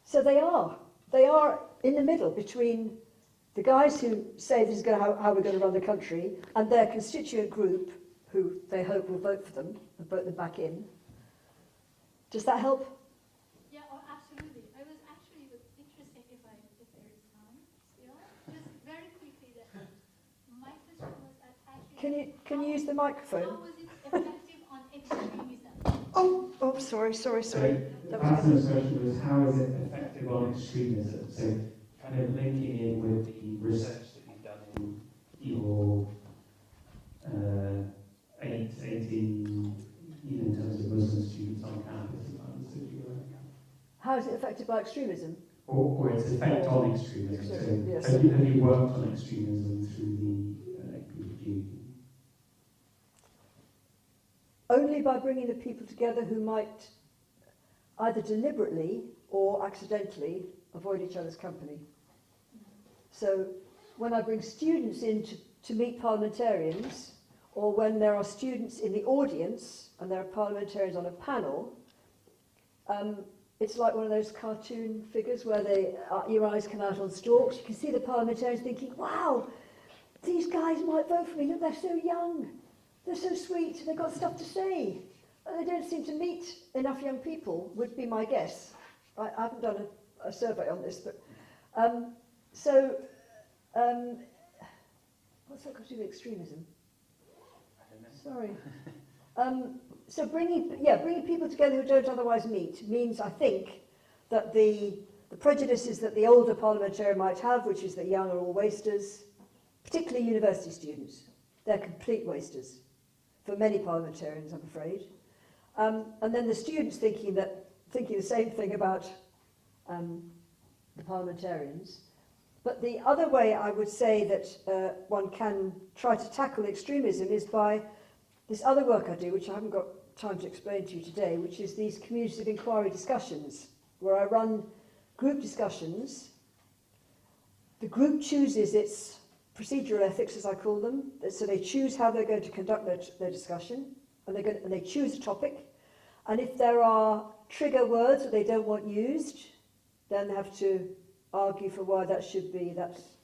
B: So they are in the middle between the guys who say this is how we're going to run the country and their constituent group who they hope will vote for them and vote them back in. Does that help?
D: Yeah, oh, absolutely. I was actually interested if there is time still. Just very quickly, my question was that actually.
B: Can you use the microphone?
D: How was it effective on extremism?
B: Oh, sorry.
A: So Alison's question was, how is it effective on extremism? So kind of linking in with the research that you've done in your 18, even in terms of Muslim students on campus, if I understood you right.
B: How is it affected by extremism?
A: Or its effect on extremism. So
B: Yes.
A: have you worked on extremism through the PPG?
B: Only by bringing the people together who might either deliberately or accidentally avoid each other's company. So when I bring students in to meet parliamentarians, or when there are students in the audience and there are parliamentarians on a panel, it's like one of those cartoon figures where your eyes come out on stalks. You can see the parliamentarians thinking, wow, these guys might vote for me. Look, they're so young. They're so sweet, they've got stuff to say. They don't seem to meet enough young people, would be my guess. I haven't done a survey on this, but... what's that got to do with extremism?
E: I don't know.
B: Sorry. So bringing people together who don't otherwise meet means, I think, that the prejudices that the older parliamentarian might have, which is that young are all wasters, particularly university students, they're complete wasters. For many parliamentarians, I'm afraid. And then the students thinking the same thing about the parliamentarians. But the other way I would say that one can try to tackle extremism is by this other work I do, which I haven't got time to explain to you today, which is these communities of inquiry discussions, where I run group discussions. The group chooses its procedural ethics, as I call them, so they choose how they're going to conduct their discussion, and they choose a topic. And if there are trigger words that they don't want used, then they have to argue for why that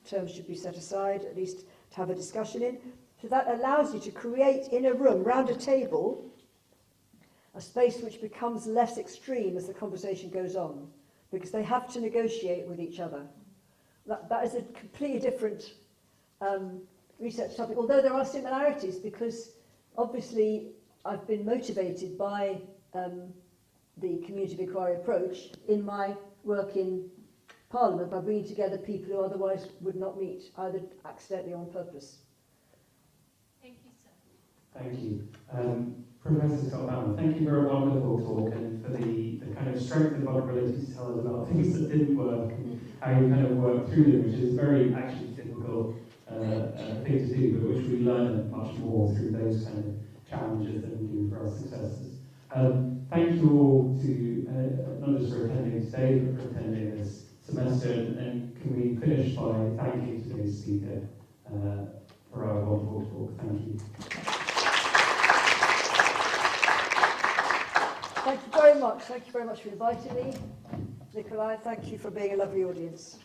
B: term should be set aside, at least to have a discussion in. So that allows you to create in a room, round a table, a space which becomes less extreme as the conversation goes on, because they have to negotiate with each other. That is a completely different research topic, although there are similarities, because obviously I've been motivated by the community of inquiry approach in my work in Parliament by bringing together people who otherwise would not meet, either accidentally or on purpose.
D: Thank you, sir.
A: Thank you. Professor Scott-Baumann, thank you for a wonderful talk and for the kind of strength and vulnerability to tell us about things that didn't work and how you kind of worked through them, which is very actually difficult thing to do, but which we learn much more through those kind of challenges than we do for our successes. Thank you all to, not just for attending today, but for attending this semester, and can we finish by thanking today's speaker for our wonderful talk. Thank you.
B: Thank you very much. Thank you very much for inviting me. Nikolai, thank you for being a lovely audience.